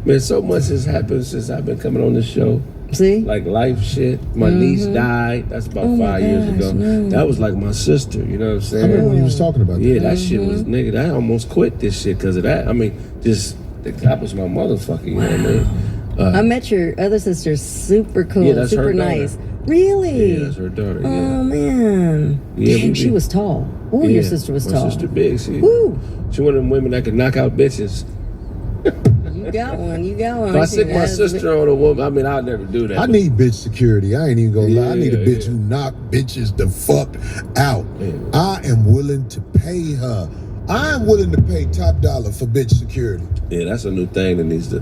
Man, so much has happened since I've been coming on this show. See? Like life shit. My niece died. That's about 5 years ago. No. That was like my sister, you know what I'm I saying? remember when you was talking about that. Yeah, that shit was, nigga, I almost quit this shit because of that. I mean, just, that was my motherfucker, you know what I mean? I met your other sister. Super cool. Yeah, that's super her daughter. nice. Really? Yeah, that's her daughter. Oh Yeah. man. Yeah, Dang, she was tall. Oh, Yeah, your sister was my tall. sister big. She Woo. one of them women that can knock out bitches. You got one. You got one. If I I see sick my that. sister on a woman, I mean, I'll never do that. I need bitch security. I ain't even gonna lie. I need a Yeah, bitch yeah. who knock bitches the fuck out. Yeah. I am willing to pay her. I am willing to pay top dollar for bitch security. Yeah, that's a new thing that needs to.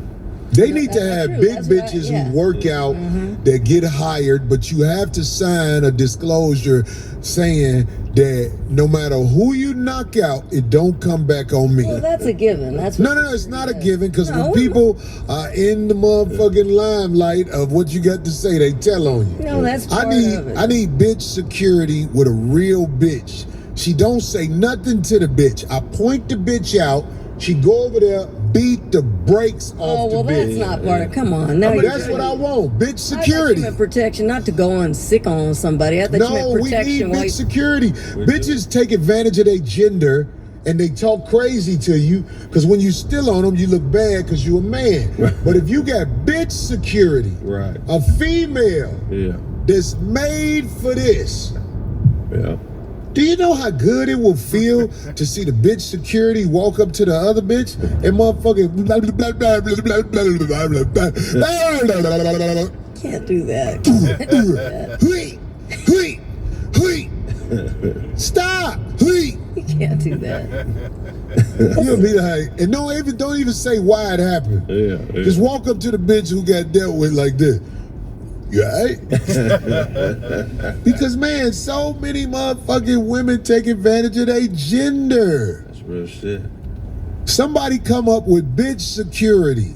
They need to That's have true. big That's what I- bitches yeah. who work out that get hired, but you have to sign a disclosure saying that no matter who you knock out, it don't come back on me. Well, that's a given. That's No, it's not a given, because No. when people are in the motherfucking limelight of what you got to say, they tell on you. No, that's part of it. I need bitch security with a real bitch. She don't say nothing to the bitch. I point the bitch out. She go over there, beat the brakes Oh, off well, the that's bitch. not part of. Come on. Now I mean, you're that's doing- what I want. Bitch I thought security. you meant protection, not to go on sick on somebody. I thought you meant No, we need protection. while bitch you- security. Bitches take advantage of their gender and they talk crazy to you, because when you still on them, you look bad because you a man. But if you got bitch security, Right. a female Yeah. that's made for this, Yeah. do you know how good it will feel to see the bitch security walk up to the other bitch and motherfucking blah, blah, blah, blah, blah, blah, blah, blah, blah, blah, blah. Can't do that. Hui, hui, hui. Stop! Hui. You can't do that. You'll be like, and don't even say why it happened. Yeah. Just walk up to the bitch who got dealt with like this. You alright? Because man, so many motherfucking women take advantage of their gender. That's real shit. Somebody come up with bitch security.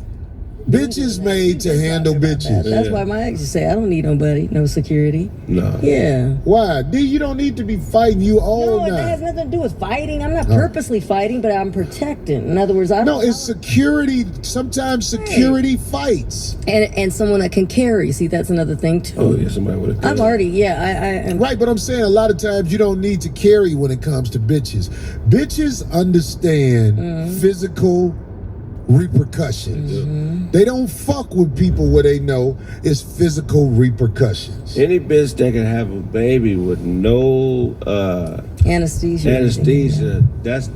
Bitches made to handle bitches. That's why my ex used to say, I don't need nobody, no security. No. Yeah. Why? D, you don't need to be fighting you all No, it has night. nothing to do with fighting. I'm not purposely fighting, but I'm protecting. In other words, I No, don't. it's security. Sometimes security fights. And someone that can carry. See, that's another thing too. Oh yeah, somebody would have. I've already, yeah, I Right, but I'm saying a lot of times you don't need to carry when it comes to bitches. Bitches understand physical repercussions. They don't fuck with people where they know it's physical repercussions. Any bitch that can have a baby with no anesthesia. that's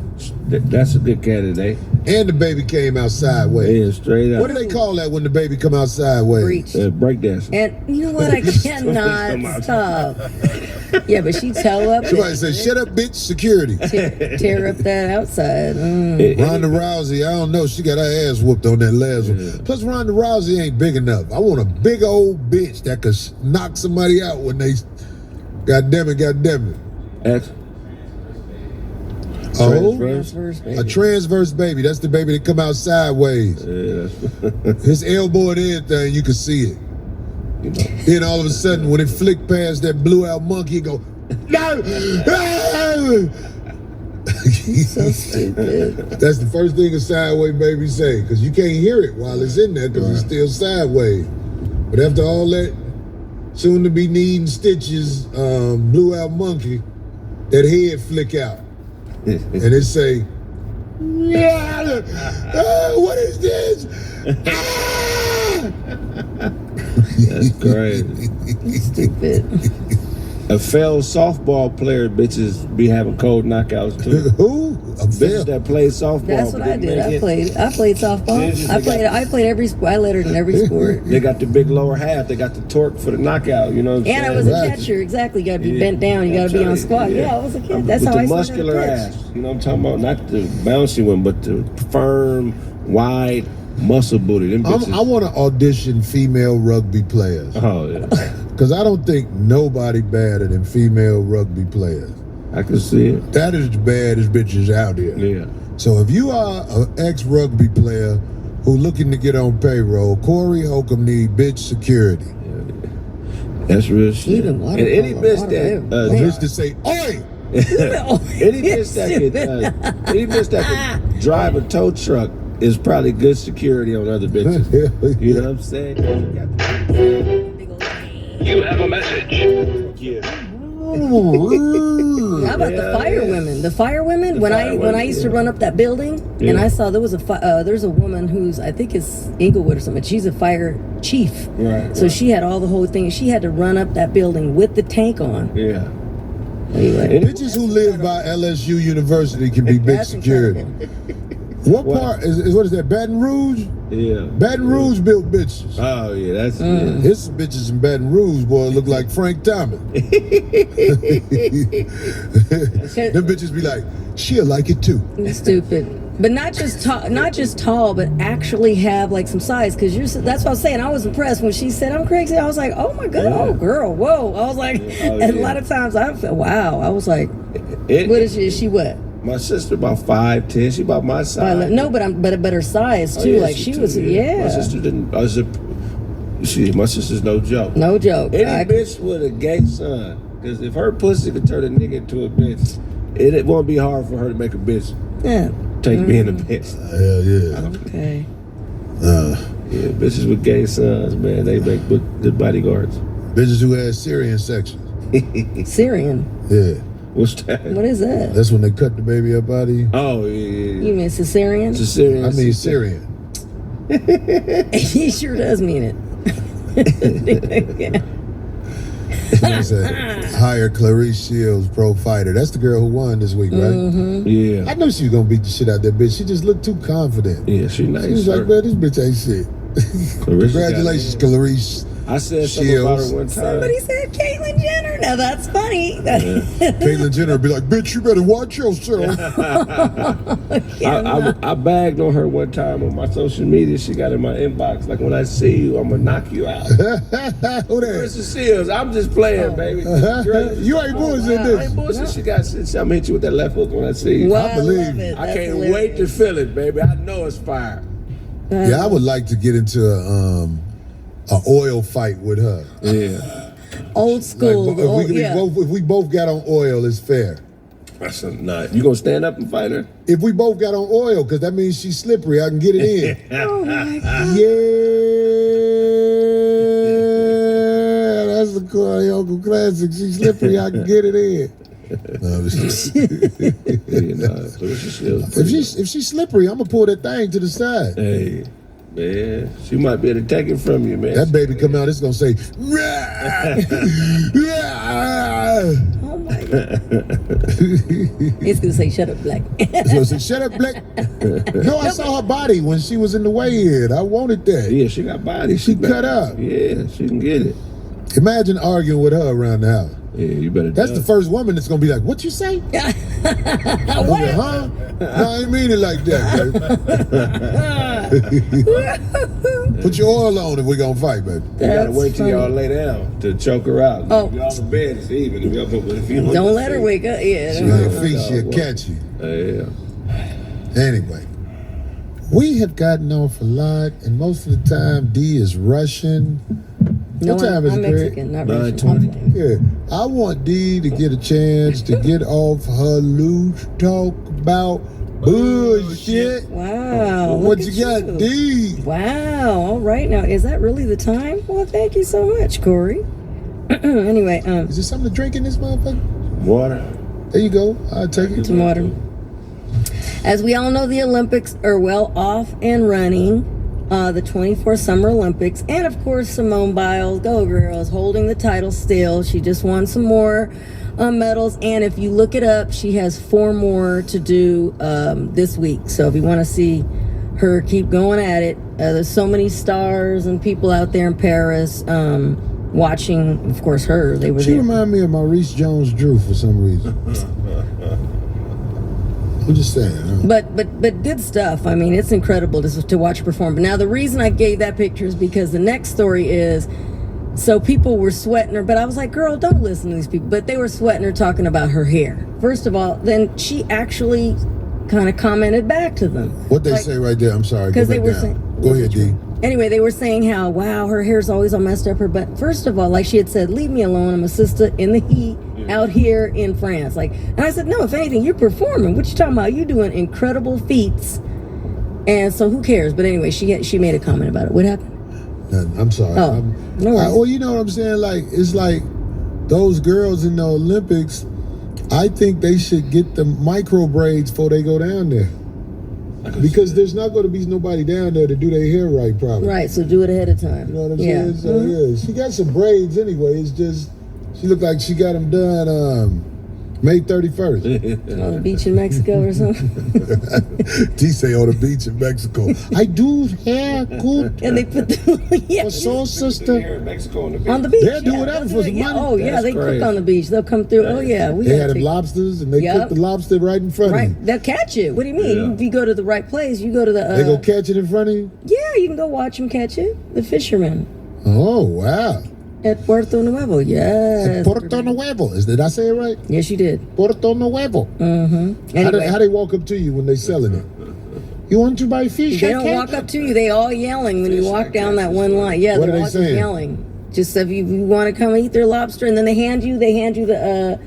a good candidate. And the baby came out sideways. Yeah, straight up. What do they call that when the baby come out sideways? Breach. Breakdancing. And you know what? I cannot stop. Yeah, but she tell up, Somebody said, "Shut up, bitch! Security." tear up that outside. Ronda Rousey, I don't know. She got her ass whooped on that last one. Plus, Ronda Rousey ain't big enough. I want a big old bitch that could knock somebody out when they. God damn it. X. Oh, Transverse, a baby. transverse baby. That's the baby that come out sideways. Yeah, His elbow and everything, you can see it. Then all of a sudden, when it flicked past that blew out monkey, it go, no! So stupid. That's the first thing a sideways baby say, because you can't hear it while it's in there because it's still sideways. But after all that soon to be needing stitches, blew out monkey, that head flick out. And it say, yeah, what is this? that's crazy. Stupid. A failed softball player, bitches be having cold knockouts too. Who? A Bitches fail. that play softball. That's what I didn't did. make I it. played softball. I played every sport. I lettered in every sport. They got the big lower half. They got the torque for the knockout. You know what I'm And saying? I was a Right. catcher. Exactly. You got to be Yeah. bent down. You got to be on I'm squat. telling you, Yeah, I was a kid. That's with how I the started muscular to pitch. ass. You know what I'm talking about? Not the bouncy one, but the firm, wide, muscle booty. Them bitches. I want to audition female rugby players. Oh yeah, Because I don't think nobody badder than female rugby players. I can see it. That is the baddest bitches out here. Yeah. So if you are an ex-rugby player who looking to get on payroll, Corey Holcomb need bitch security. That's real shit. Even water and any polo, bitch water that Just to say, oi! any bitch that can drive a tow truck is probably good security on other bitches. You know what I'm saying? You have a message. Yeah. How about the fire women? The fire women. When I used to run up that building, and I saw there's a woman who's, I think it's Inglewood or something. She's a fire chief. Right. So she had all the whole thing. She had to run up that building with the tank on. Yeah. Anyway. Bitches who live by LSU University can be big security. What part what is that? Baton Rouge? Yeah. Baton Rouge built bitches. Oh yeah, that's There's some bitches in Baton Rouge, boy, look like Frank Thomas. Them bitches be like, she'll like it too. Stupid. But not just tall, but actually have like some size. Because that's what I was saying. I was impressed when she said I'm crazy. I was like, oh my god, oh girl, whoa. I was like, a lot of times I felt wow. I was like, what is she? Is she what? My sister about 5'10". She about my size. No, but her size too. Like she was, My sister didn't. My sister's no joke. No joke. Any bitch with a gay son, because if her pussy could turn a nigga into a bitch, it won't be hard for her to make a bitch. Yeah. Take being a bitch. Hell yeah. Okay. Yeah, bitches with gay sons, man, they make good bodyguards. Bitches who had Syrian section. Syrian. Yeah. What's that? What is that? That's when they cut the baby up out of you. Oh, yeah. You mean cesarean? Cesarean. I mean Syrian. He sure does mean it. That's a higher Clarice Shields pro fighter. That's the girl who won this week, right? Mm-hmm. Yeah. I know she was gonna beat the shit out of that bitch. She just looked too confident. Yeah, she nice. She was like, man, this bitch ain't shit. Congratulations, Clarice. I said something about her one time. Somebody said Caitlyn Jenner. Now that's funny. Caitlyn Jenner would be like, bitch, you better watch yourself. I bagged on her one time on my social media. She got in my inbox. Like, when I see you, I'm going to knock you out. Who that? Mr. Shields, I'm just playing, baby. You ain't bullshit this. I ain't bullshit. She got shit. I'm going to hit you with that left hook when I see you. Well, I believe it. I can't wait to feel it, baby. I know it's fire. Yeah, I would like to get into an oil fight with her. Yeah. Old school. Like, if we both got on oil, it's fair. That's a nut. You gonna stand up and fight her? If we both got on oil, because that means she's slippery, I can get it in. Oh my God. Yeah, that's the Uncle Classic. She's slippery, I can get it in. No, if she's slippery, I'm gonna pull that thing to the side. Hey, man, she might be able to take it from you, man. That baby come out, it's gonna say, "Rah!" Oh my God. It's gonna say, "Shut up, black." It's gonna say, "Shut up, black." No, I saw her body when she was in the weigh-in. I wanted that. Yeah, she got body. She cut up. Yeah, she can get it. Imagine arguing with her around the house. Yeah, you better. That's the first woman that's gonna be like, "What you say?" What? Like, huh? No, I ain't mean it like that, baby. Put your oil on if we're gonna fight, baby. You gotta wait till y'all lay down to choke her out. Oh. If y'all in bed, it's even. If you Don't let her wake up. Yeah. She on your feet, she'll catch you. Yeah. Anyway, we have gotten off a lot, and most of the time, D is Russian. No, What time is I'm it, Greg? Mexican, not Russian. 9:20. Yeah, I want D to get a chance to get off her loose talk about bullshit. Wow. What look you at got, D? Wow. All right. Now, is that really the time? Well, thank you so much, Corey. Anyway, Is there something to drink in this motherfucker? Water. There you go. I'll take it. some water. As we all know, the Olympics are well off and running. The 24 Summer Olympics. And, of course, Simone Biles, go girls, holding the title still. She just won some more medals. And if you look it up, she has 4 more to do this week. So if you want to see her keep going at it, there's so many stars and people out there in Paris watching, of course, her. They were She there. remind me of Maurice Jones-Drew for some reason. I'm just saying. Huh? But good stuff. I mean, it's incredible to watch her perform. But now the reason I gave that picture is because the next story is, so people were sweating her, but I was like, girl, don't listen to these people. But they were sweating her talking about her hair. First of all, then she actually kind of commented back to them. What they say right there? I'm sorry. Because Go they back were down. saying, Go ahead, D. Anyway, they were saying how, wow, her hair's always all messed up. But first of all, like she had said, leave me alone. I'm a sister in the heat out here in France. Like, and I said, no, if anything, you're performing. What you talking about? You doing incredible feats. And so who cares? But anyway, she made a comment about it. What happened? Nothing. I'm sorry. Oh, no worries. Well, you know what I'm saying? Like, it's like those girls in the Olympics, I think they should get the micro braids before they go down there. Because there's not going to be nobody down there to do their hair right, probably. Right, so do it ahead of time. You know what I'm saying? So, yeah, she got some braids anyway. It's just, she looked like she got them done May 31st. On the beach in Mexico or something. T say on the beach in Mexico. I do hair good. And they put the For soul sister. Here in Mexico on the beach. They'll do whatever for some money. Oh, yeah, That's they crazy. cook on the beach. They'll come through. Oh, yeah. They had them lobsters and they cook the lobster right in front of you. Right, they'll catch it. What do you mean? Yeah. If you go to the right place, you go to the... They go catch it in front of you? Yeah, you can go watch them catch it. The fishermen Oh, wow. at Puerto Nuevo. Yes. Puerto Nuevo. Did I say it right? Yes, you did. Puerto Nuevo. Anyway, How they walk up to you when they selling it? You want to buy fish? they don't walk up to you. They all yelling when you walk down that one line. Yeah, What they're are they all just saying? yelling. Just if you want to come eat their lobster, and then they hand you the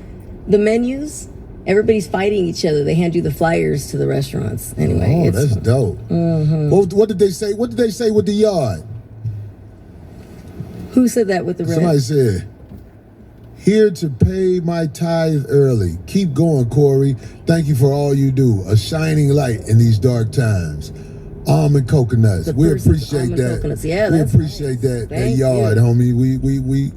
menus. Everybody's fighting each other. They hand you the flyers to the restaurants. Anyway, Oh, that's dope. What did they say? What did they say with the yard? Who said that with the red? Somebody said, "Here to pay my tithe early. Keep going, Corey. Thank you for all you do. A shining light in these dark times." Almond coconuts. We appreciate almond that. coconuts. Yeah, we that's appreciate that. That Thank yard, you. homie.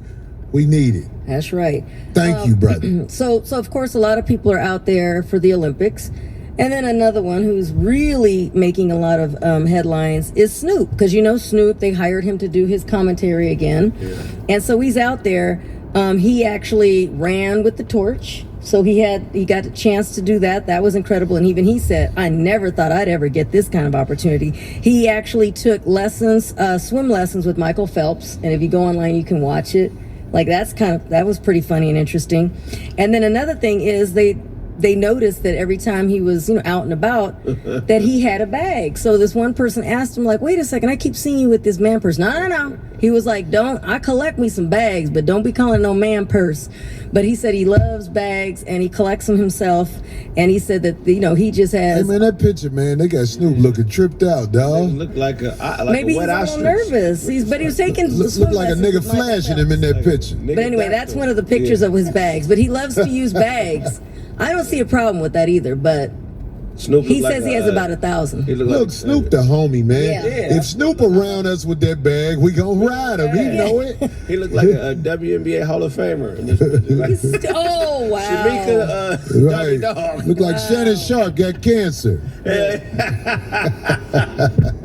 We need it. That's right. Thank you, brother. So of course a lot of people are out there for the Olympics, and then another one who's really making a lot of headlines is Snoop, because you know Snoop, they hired him to do his commentary again, and so he's out there. He actually ran with the torch, so he got a chance to do that. That was incredible, and even he said, "I never thought I'd ever get this kind of opportunity." He actually took lessons, swim lessons with Michael Phelps, and if you go online, you can watch it. Like that was pretty funny and interesting. And then another thing is they noticed that every time he was, out and about, that he had a bag. So this one person asked him, like, "Wait a second, I keep seeing you with this man purse." No. He was like, I collect me some bags, but don't be calling it no man purse. But he said he loves bags and he collects them himself. And he said that, he just has... Hey, man, that picture, man, they got Snoop looking tripped out, dog. Look like a Maybe he's wet a little nervous. But he was taking... Look like a nigga flashing him in that picture. But anyway, that's one of the pictures of his bags. But he loves to use bags. I don't see a problem with that either, but Snoop he says he has about 1,000. Look, Snoop the homie, man. Yeah. If Snoop around us with that bag, we gonna ride him. He know it. He looked like a WNBA Hall of Famer. In this picture. Oh, wow. Shamika, Right. Dog. Look like Shannon Sharp got cancer.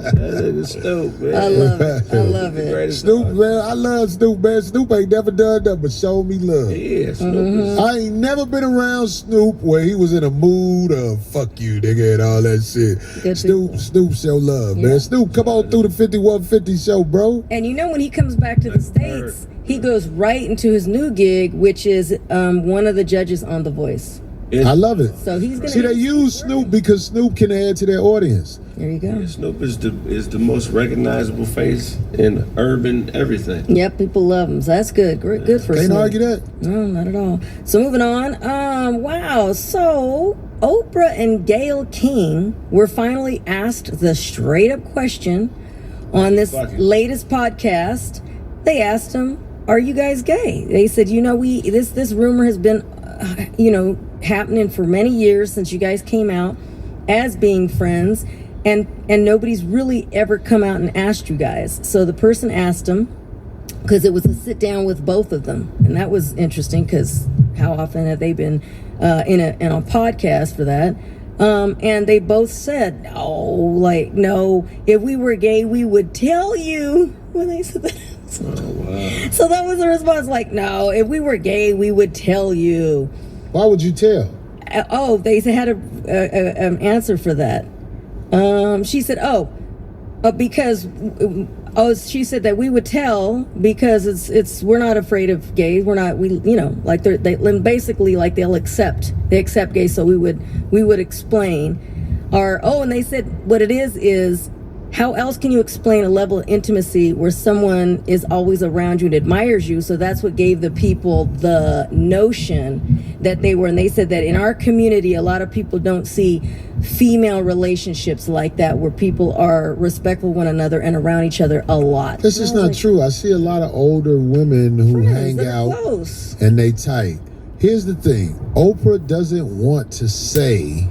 That's Snoop, man. I love it. Greatest Snoop, dog. man, I love Snoop, man. Snoop ain't never done nothing but show me love. Yeah, Snoop is. I ain't never been around Snoop where he was in a mood of fuck you, nigga, and all that shit. Good Snoop show love, man. Snoop, come on through the 5150 show, bro. And when he comes back to the States, he goes right into his new gig, which is one of the judges on The Voice. I love it. So he's gonna See, they use Snoop because Snoop can add to their audience. There you go. Snoop is the most recognizable face in urban everything. Yep, people love him. So that's good. Good for Can't Snoop. argue that. No, not at all. So moving on. Wow. So Oprah and Gayle King were finally asked the straight up question on this latest podcast. They asked them, "Are you guys gay?" They said, this rumor has been, happening for many years since you guys came out as being friends, and nobody's really ever come out and asked you guys. So the person asked them, because it was a sit down with both of them, and that was interesting because how often have they been in a podcast for that? And they both said, no, if we were gay, we would tell you. When they said that. Oh, wow. So that was the response, no, if we were gay, we would tell you. Why would you tell? They had an answer for that. She said, because she said that we would tell because we're not afraid of gays. We're not, they'll accept gays. So we would explain and they said what it is how else can you explain a level of intimacy where someone is always around you and admires you? So that's what gave the people the notion that they were, and they said that in our community, a lot of people don't see female relationships like that, where people are respectful of one another and around each other a lot. This is not true. I see a lot of older women who hang that are out close. and they tight. Here's the thing. Oprah doesn't want to say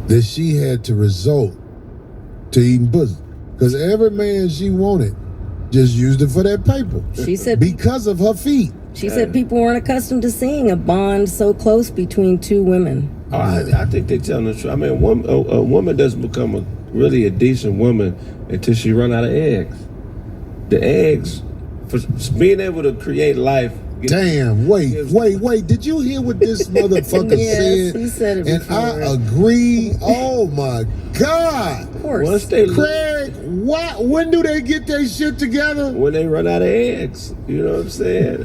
that she had to resort to eating pussy. Because every man she wanted just used it for that paper. She said because of her feet. She said people weren't accustomed to seeing a bond so close between two women. Oh, I think they're telling the truth. I mean, a woman doesn't become really a decent woman until she run out of eggs. The eggs, for being able to create life. Damn, wait. Did you hear what this motherfucker yes, said? He said it before. And I agree. Oh my God. Of course. Once they Craig, when do they get their shit together? When they run out of eggs. You know what I'm saying?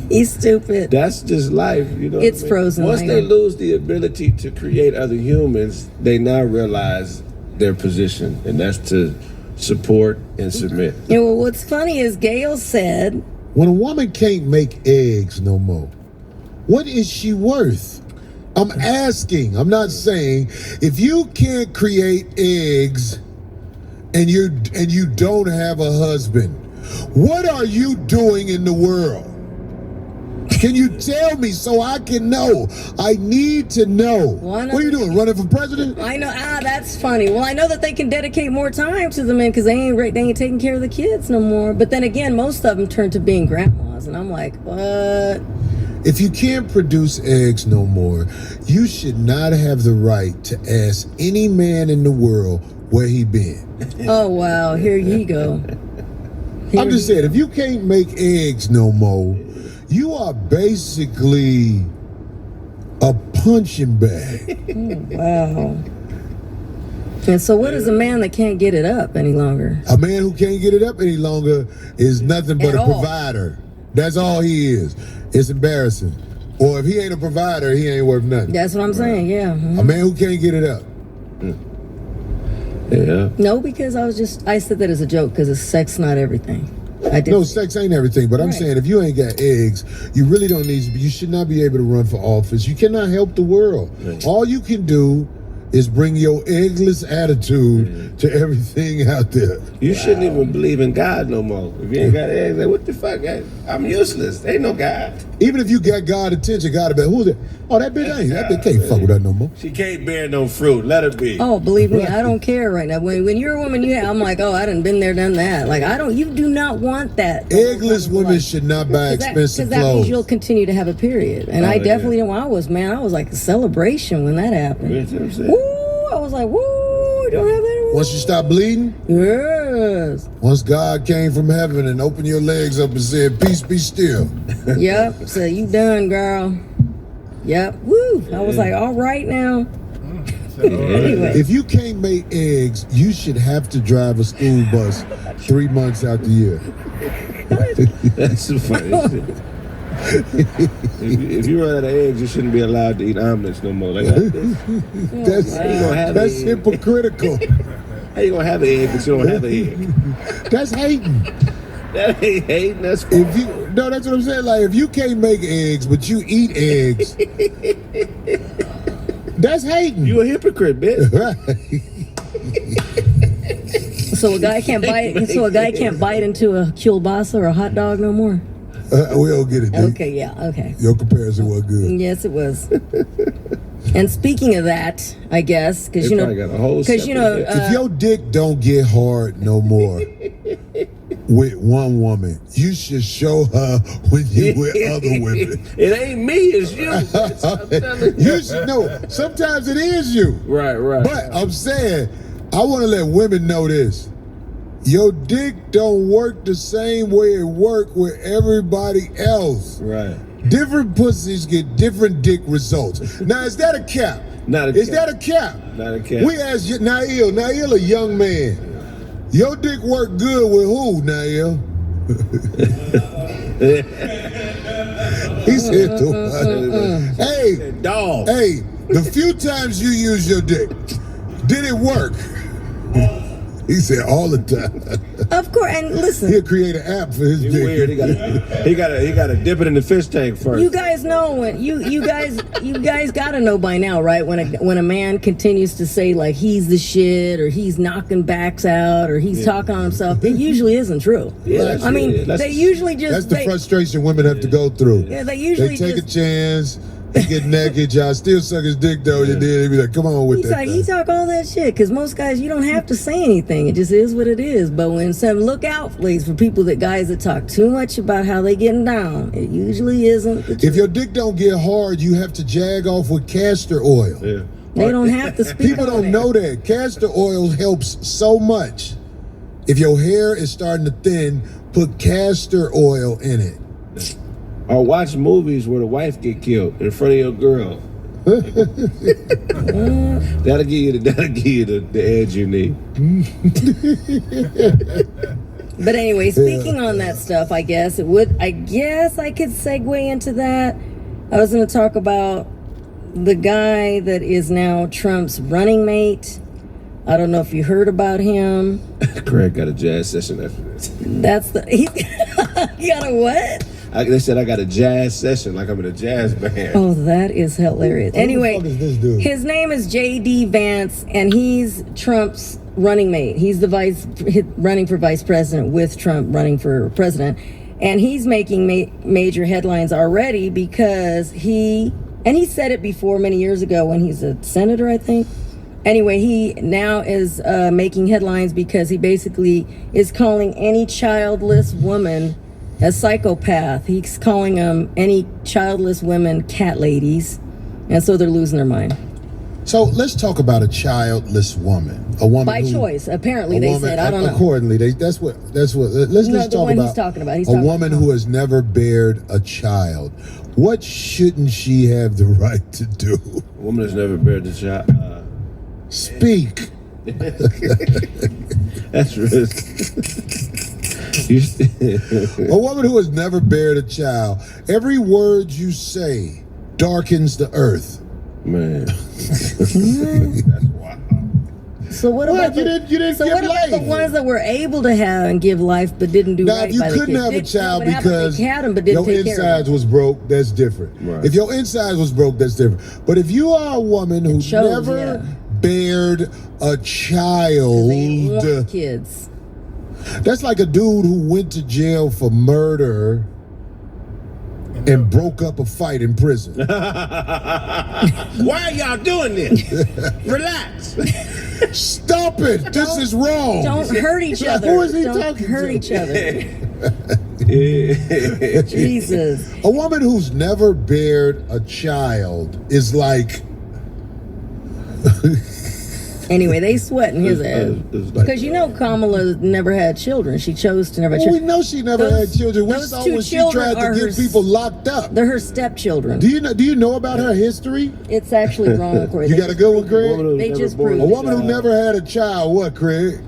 He's stupid. That's just life, you know. It's frozen. Once they lose the ability to create other humans, they now realize their position, and that's to support and submit. Yeah, well, what's funny is Gail said, when a woman can't make eggs no more, what is she worth? I'm asking. I'm not saying if you can't create eggs and you don't have a husband, what are you doing in the world? Can you tell me so I can know? I need to know. What are you doing? Running for president? I know. That's funny. Well, I know that they can dedicate more time to the men because they ain't taking care of the kids no more. But then again, most of them turn to being grandmas, and I'm like, what? If you can't produce eggs no more, you should not have the right to ask any man in the world where he been. Oh wow, here you go. I'm just saying, if you can't make eggs no more, you are basically a punching bag. Wow. And so what is a man that can't get it up any longer? A man who can't get it up any longer is nothing but a provider. That's all he is. It's embarrassing. Or if he ain't a provider, he ain't worth nothing. That's what I'm saying, yeah. Mm-hmm. A man who can't get it up. Yeah. No, because I said that as a joke because sex not everything. No, sex ain't everything, but I'm saying if you ain't got eggs, you really don't need to be, you should not be able to run for office. You cannot help the world. Right. All you can do is bring your eggless attitude to everything out there. You shouldn't even believe in God no more. If you ain't got eggs, like, what the fuck? I'm useless. Ain't no God. Even if you got God attention, God be who's it? Oh, that bitch ain't. That bitch can't fuck with that no more. She can't bear no fruit. Let her be. Oh, believe me, I don't care right now. When you're a woman, I'm like, oh, I done been there, done that. Like, you do not want that. Eggless women should not buy expensive clothes. Because that means you'll continue to have a period. And I definitely didn't. I was like a celebration when that happened. Woo! I was like, woo! Don't have that anymore. Once you stop bleeding? Yes. Once God came from heaven and opened your legs up and said, peace be still. Yep. So you done, girl. Yep. Woo! I was like, all right now. Anyway. If you can't make eggs, you should have to drive a school bus 3 months out the year. That's the funny shit. If you run out of eggs, you shouldn't be allowed to eat omelets no more. Like that's hypocritical. How you gonna have an egg if you don't have an egg? That's hating. That ain't hating. That's no, that's what I'm saying. Like if you can't make eggs, but you eat eggs, that's hating. You a hypocrite, bitch. So a guy can't bite. So a guy can't bite into a kielbasa or a hot dog no more. We don't get it, dude. Okay, yeah, okay. Your comparison was good. Yes, it was. And speaking of that, I guess, because if your dick don't get hard no more with one woman, you should show her when you with other women. It ain't me, it's you. You should know. Sometimes it is you. Right. But I'm saying, I want to let women know this. Your dick don't work the same way it work with everybody else. Right. Different pussies get different dick results. Now, is that a cap? Is that a cap? Not a cap. We asked Nail. Nail, a young man. Your dick work good with who, Nail? He said to us, hey, dog. Hey, the few times you use your dick, did it work? He said all the time. Of course, and listen, He'll create an app for his He's dick. weird. He got to dip it in the fish tank first. you guys know when you guys gotta know by now, right? When a man continues to say like he's the shit or he's knocking backs out or he's talking on himself, it usually isn't true. Yeah, I mean, they usually just That's the frustration women have to go through. Yeah, they usually take just a chance. He get naked, y'all still suck his dick though. You did. He be like, come on with He's that. like, he talk all that shit because most guys, you don't have to say anything. It just is what it is. But when look out, please, for people guys that talk too much about how they getting down. It usually isn't. If your dick don't get hard, you have to jag off with castor oil. Yeah. They don't have to speak. People don't know that castor oil helps so much. If your hair is starting to thin, put castor oil in it. Or watch movies where the wife get killed in front of your girl. That'll give you the edge you need. But anyway, speaking on that stuff, I guess I could segue into that. I was going to talk about the guy that is now Trump's running mate. I don't know if you heard about him. Craig got a jazz session after this. He got a what? They said I got a jazz session, like I'm in a jazz band. Oh, that is hilarious. Anyway, Who the fuck is this dude? his name is J.D. Vance, and he's Trump's running mate. He's the running for vice president with Trump running for president. And he's making major headlines already because he said it before many years ago when he's a senator, I think. Anyway, he now is making headlines because he basically is calling any childless woman a psychopath. He's calling any childless women cat ladies, and so they're losing their mind. So let's talk about a childless woman. A woman By choice, apparently they said. I don't know. Accordingly, that's what. Let's just talk about he's talking about. a woman who has never bared a child. What shouldn't she have the right to do? A woman has never bared the child. Speak. That's real. A woman who has never bared a child. Every word you say darkens the earth. Man. That's wild. So what about you didn't give the life? ones that were able to have and give life but didn't do Now, right if you by the couldn't kids? have a child What happened? because They had them but didn't your take care of insides them. was broke, that's different. Right. If your insides was broke, that's different. But if you are a woman who shows, never yeah. bared a child, They want kids. that's like a dude who went to jail for murder and broke up a fight in prison. Why are y'all doing this? Relax. Stop it! This is wrong. Don't hurt each other. Who is he Don't talking hurt to? each other. Jesus. A woman who's never bared a child is like. Anyway, they sweating his ass. It's like- Because you know Kamala never had children. She chose to never have Well, we children. know she never Those- had children. We those saw two when she children tried are to her get people locked up. They're her stepchildren. Do you know about her history? It's actually wrong, Corey. You got a good one, Craig? They just born proved A it. woman who never had a child, what, Craig?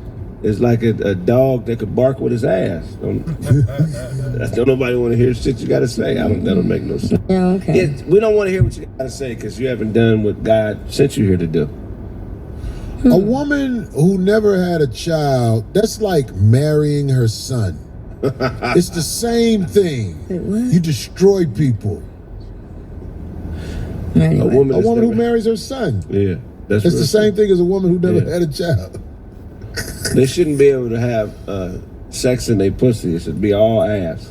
It's like a dog that could bark with his ass. Don't nobody want to hear shit you got to say. That don't make no sense. Yeah, okay. We don't want to hear what you got to say because you haven't done what God sent you here to do. A woman who never had a child, that's like marrying her son. It's the same thing. Wait, what? You destroy people. Anyway. A woman who never- marries her son. Yeah, that's It's the real. same thing as a woman who never Yeah. had a child. They shouldn't be able to have sex in their pussy. It should be all ass.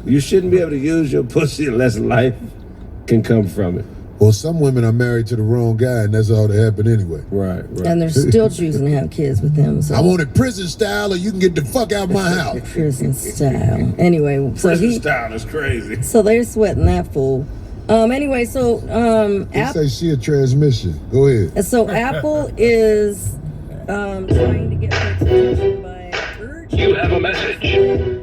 You shouldn't be able to use your pussy unless life can come from it. Well, some women are married to the wrong guy, and that's all that happened anyway. Right. And they're still choosing to have kids with them. So I want it prison style, or you can get the fuck out of my house. prison style. Anyway, so style is crazy. so they're sweating that fool. Anyway, so They say she a transmission. Go ahead. So Apple is trying to get folks' attention by urging. You have a message.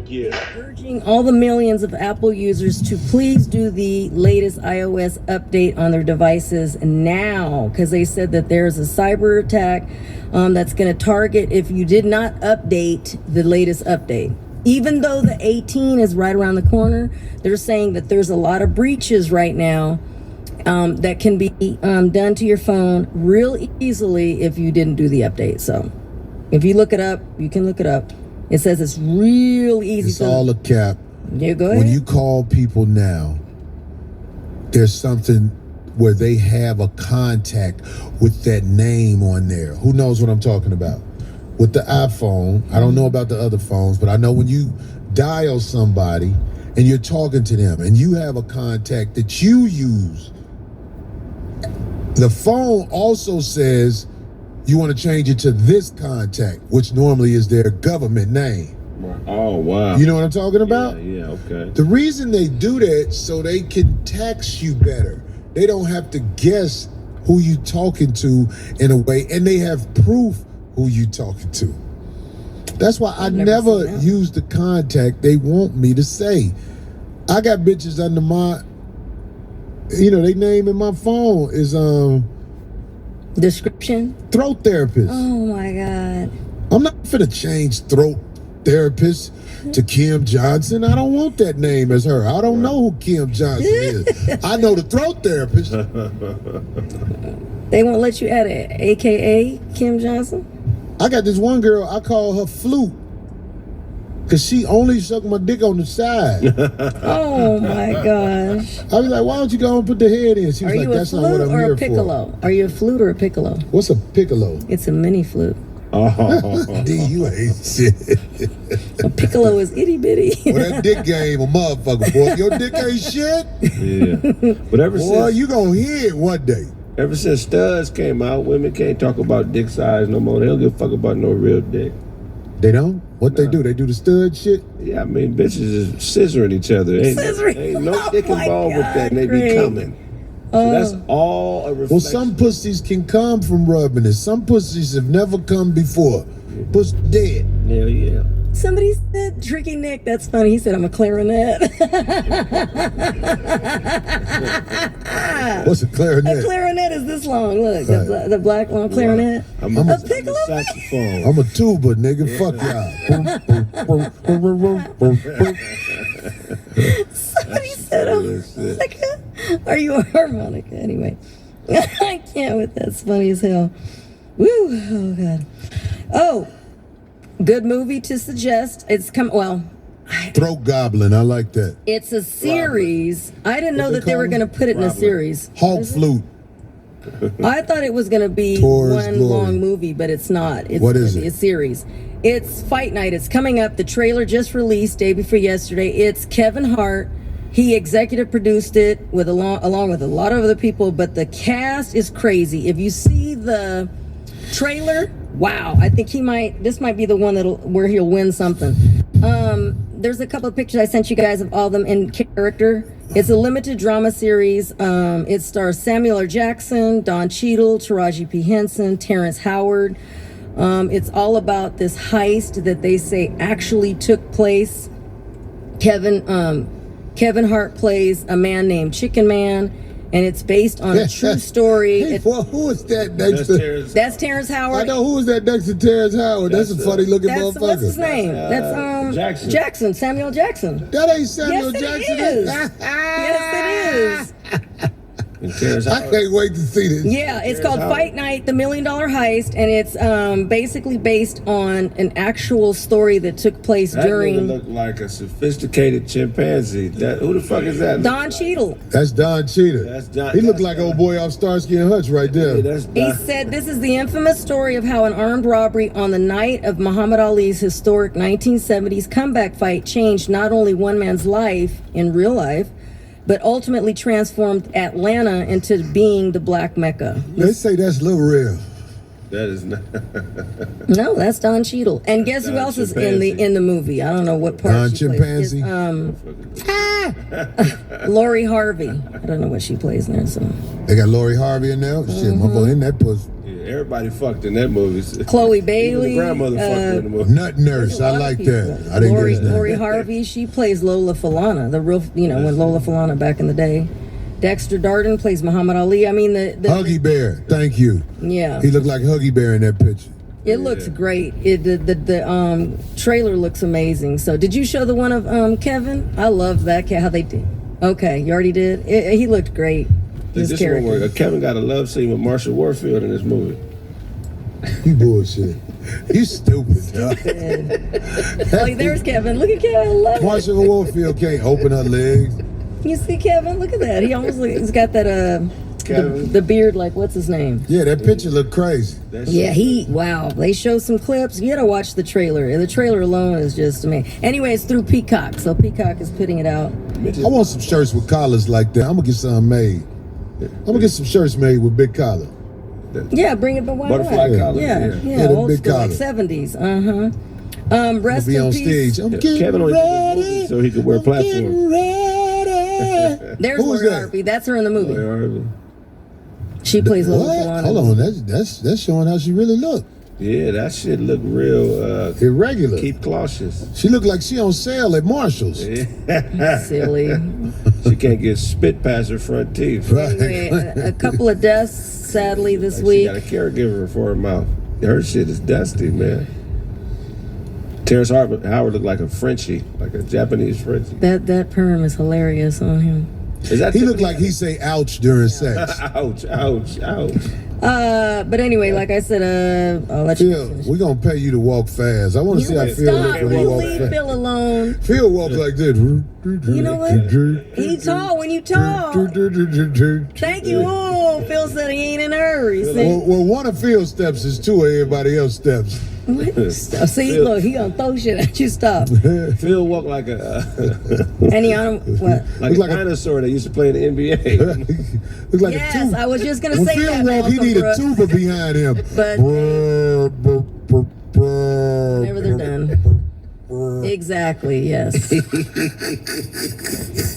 Yeah. Urging all the millions of Apple users to please do the latest iOS update on their devices now, because they said that there's a cyber attack that's going to target if you did not update the latest update. Even though the 18 is right around the corner, they're saying that there's a lot of breaches right now that can be done to your phone real easily if you didn't do the update. So If you look it up, you can look it up. It says it's real easy. It's all a cap. Yeah, go ahead. When you call people now, there's something where they have a contact with that name on there. Who knows what I'm talking about? With the iPhone, I don't know about the other phones, but I know when you dial somebody and you're talking to them and you have a contact that you use, the phone also says you want to change it to this contact, which normally is their government name. Oh, wow. You know what I'm talking about? Yeah, okay. The reason they do that so they can tax you better. They don't have to guess who you talking to in a way, and they have proof who you talking to. That's why I never use the contact they want me to say. I got bitches under my, they name in my phone is description? Throat therapist. Oh my God. I'm not finna change throat therapist to Kim Johnson. I don't want that name as her. I don't know who Kim Johnson is. I know the throat therapist. They won't let you add it, AKA Kim Johnson? I got this one girl, I call her Flute, because she only sucked my dick on the side. Oh my gosh. I was like, why don't you go and put the head in? She was like, that's not what I'm here for. Piccolo? Are you a flute or a piccolo? What's a piccolo? It's a mini flute. Oh. D, you ain't shit. A piccolo is itty bitty. Well, that dick game a motherfucker, boy. Your dick ain't shit. Yeah. But boy, you gonna hear it one day. Ever since studs came out, women can't talk about dick size no more. They don't give a fuck about no real dick. They don't? What they do? They do the stud shit? Yeah, I mean, bitches is scissoring each other. Ain't no dick involved with that, and they be coming. So that's all a reflection. Well, some pussies can come from rubbing it. Some pussies have never come before. Pussy dead. Hell yeah. Somebody said, Tricky Nick, that's funny. He said, I'm a clarinet. What's a clarinet? A clarinet is this long. Look, the black long clarinet. I'm a piccolo saxophone. I'm a tuba, nigga. Fuck y'all. Somebody said, harmonica. Are you a harmonica? Anyway, I can't with that. It's funny as hell. Woo. Oh, God. Oh. Good movie to suggest. It's Throat Goblin. I like that. It's a series. I didn't know that they were going to put it in a series. Hawk Flute. I thought it was going to be one long movie, but it's not. It's what is it? A series. It's Fight Night. It's coming up. The trailer just released day before yesterday. It's Kevin Hart. He executive produced it along with a lot of other people, but the cast is crazy. If you see the trailer, wow, I think this might be the one where he'll win something. There's a couple of pictures I sent you guys of all of them in character. It's a limited drama series. It stars Samuel L. Jackson, Don Cheadle, Taraji P. Henson, Terrence Howard. It's all about this heist that they say actually took place. Kevin Hart plays a man named Chicken Man, and it's based on a true story. Hey, who is that next to? That's Terrence Howard. I know who is that next to Terrence Howard. That's a funny looking motherfucker. What's his name? That's Jackson. Samuel Jackson. That ain't Samuel Jackson. Yes, it is. I can't wait to see this. Yeah, it's called Fight Night, the $1 Million Heist, and it's basically based on an actual story that took place during. That look like a sophisticated chimpanzee. Who the fuck is that? Don Cheadle. That's Don Cheadle. He looked like old boy off Starsky and Hutch right there. He said this is the infamous story of how an armed robbery on the night of Muhammad Ali's historic 1970s comeback fight changed not only one man's life in real life, but ultimately transformed Atlanta into being the Black Mecca. They say that's Lil Real. That is not. No, that's Don Cheadle. And guess who else is in the movie? I don't know what part Don she Chimpanzee. plays. Lori Harvey. I don't know what she plays in there. So they got Lori Harvey in there. Shit, my boy in that pussy. Everybody fucked in that movie. Chloe Bailey. Grandmother fucked in the movie. Nut Nurse. I like that. I didn't get his name. Lori Harvey. She plays Lola Falana. The real, when Lola Falana back in the day. Dexter Darden plays Muhammad Ali. I mean the Huggy Bear. Thank you. Yeah. He looked like Huggy Bear in that picture. It looks great. The trailer looks amazing. So did you show the one of Kevin? I love that how they did. Okay, you already did. He looked great. This one where Kevin got a love scene with Marsha Warfield in this movie. You bullshit. You stupid, dog. Oh, there's Kevin. Look at Kevin. I love it. Marsha Warfield can't open her legs. You see Kevin? Look at that. He almost he's got that Kevin. the beard like what's his name? Yeah, that picture look crazy. Yeah, wow. They show some clips. You gotta watch the trailer. The trailer alone is just amazing. Anyway, it's through Peacock, so Peacock is putting it out. I want some shirts with collars like that. I'm gonna get some made. I'm gonna get some shirts made with big collar. Yeah, bring it, but why Butterfly not? collar. Yeah, the old big school, like collar. 70s. Rest Be in on peace. stage. I'm getting Kevin only did this movie ready. so he could wear I'm platforms. getting ready. There's Who was Lori that? Harvey. That's her in the movie. Boy, Harvey. She plays Lola What? Falana. Hold on, that's showing how she really look. Yeah, that shit look real Irregular. keep cautious. She look like she on sale at Marshall's. Silly. She can't get spit past her front teeth. Anyway, a couple of deaths, sadly, this Like week. she got a caregiver for her mouth. Her shit is dusty, man. Terrence Howard looked like a Frenchie, like a Japanese Frenchie. That perm is hilarious on him. Is that He looked like he say ouch during sex. ouch, ouch, ouch. But anyway, like I said, I'll let you Phil, finish. we're gonna pay you to walk fast. I want to see how Phil Stop. look when he You walk leave fast. Phil alone. Phil walk like this. You know what? He's tall when you talk. Thank you. Oh, Phil said he ain't in a hurry. See? Well, one of Phil's steps is two of everybody else's steps. What? See, look, he gonna throw shit at you. Stop. Phil walked like a And he on him, what? like Look like a a- dinosaur that used to play in the NBA. Look like a Yes, tuba. I was just gonna When say Phil that. walk, he Malcolm need a Brooks. tuba behind him. But- Whenever they're done. Exactly, yes.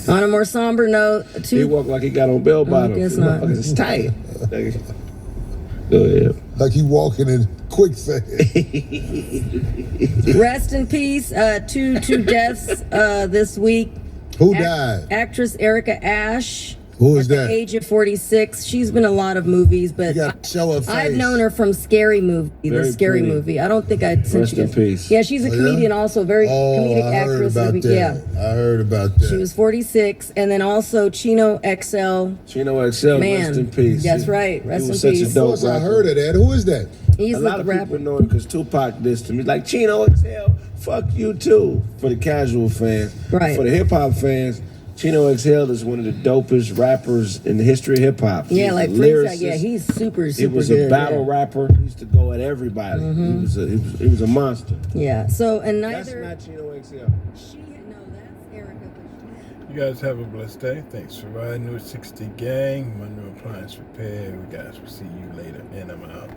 On a more somber note, He walked like he got on bell bottoms. guess not. It's tight. Go ahead. Like he walking in quicksand. rest in peace. Two deaths this week. Who died? Actress Erica Ashe. Who is at that? the age of 46. She's been in a lot of movies, but You got to show her face. I've known her from Scary Movie, the Very Scary pretty. movie. I don't think I'd sent Rest you in guys. peace. Yeah, she's a Oh, yeah? comedian also, very comedic I heard actress. about that. Yeah. I heard about that. She was 46, and then also Chino XL. Chino XL, Man, rest in peace. that's right, rest He was in such peace. a Of dope course, I rapper. heard of that. Who is that? He's A the lot of rapper. people know him because Tupac dissed him. He's like, Chino XL, fuck you too. For the casual fans. Right. For the hip hop fans, Chino XL is one of the dopest rappers in the history of hip hop. Yeah, He's like a freestyle. lyricist. Yeah, he's super He was good. a battle yeah. rapper. He used to go at everybody. He was a monster. Yeah. So and That's neither. not Chino XL. She no, that's Erica. You guys have a blessed day. Thanks for riding with 60 Gang, Monroe Appliance Repair. We guys will see you later, and I'm out.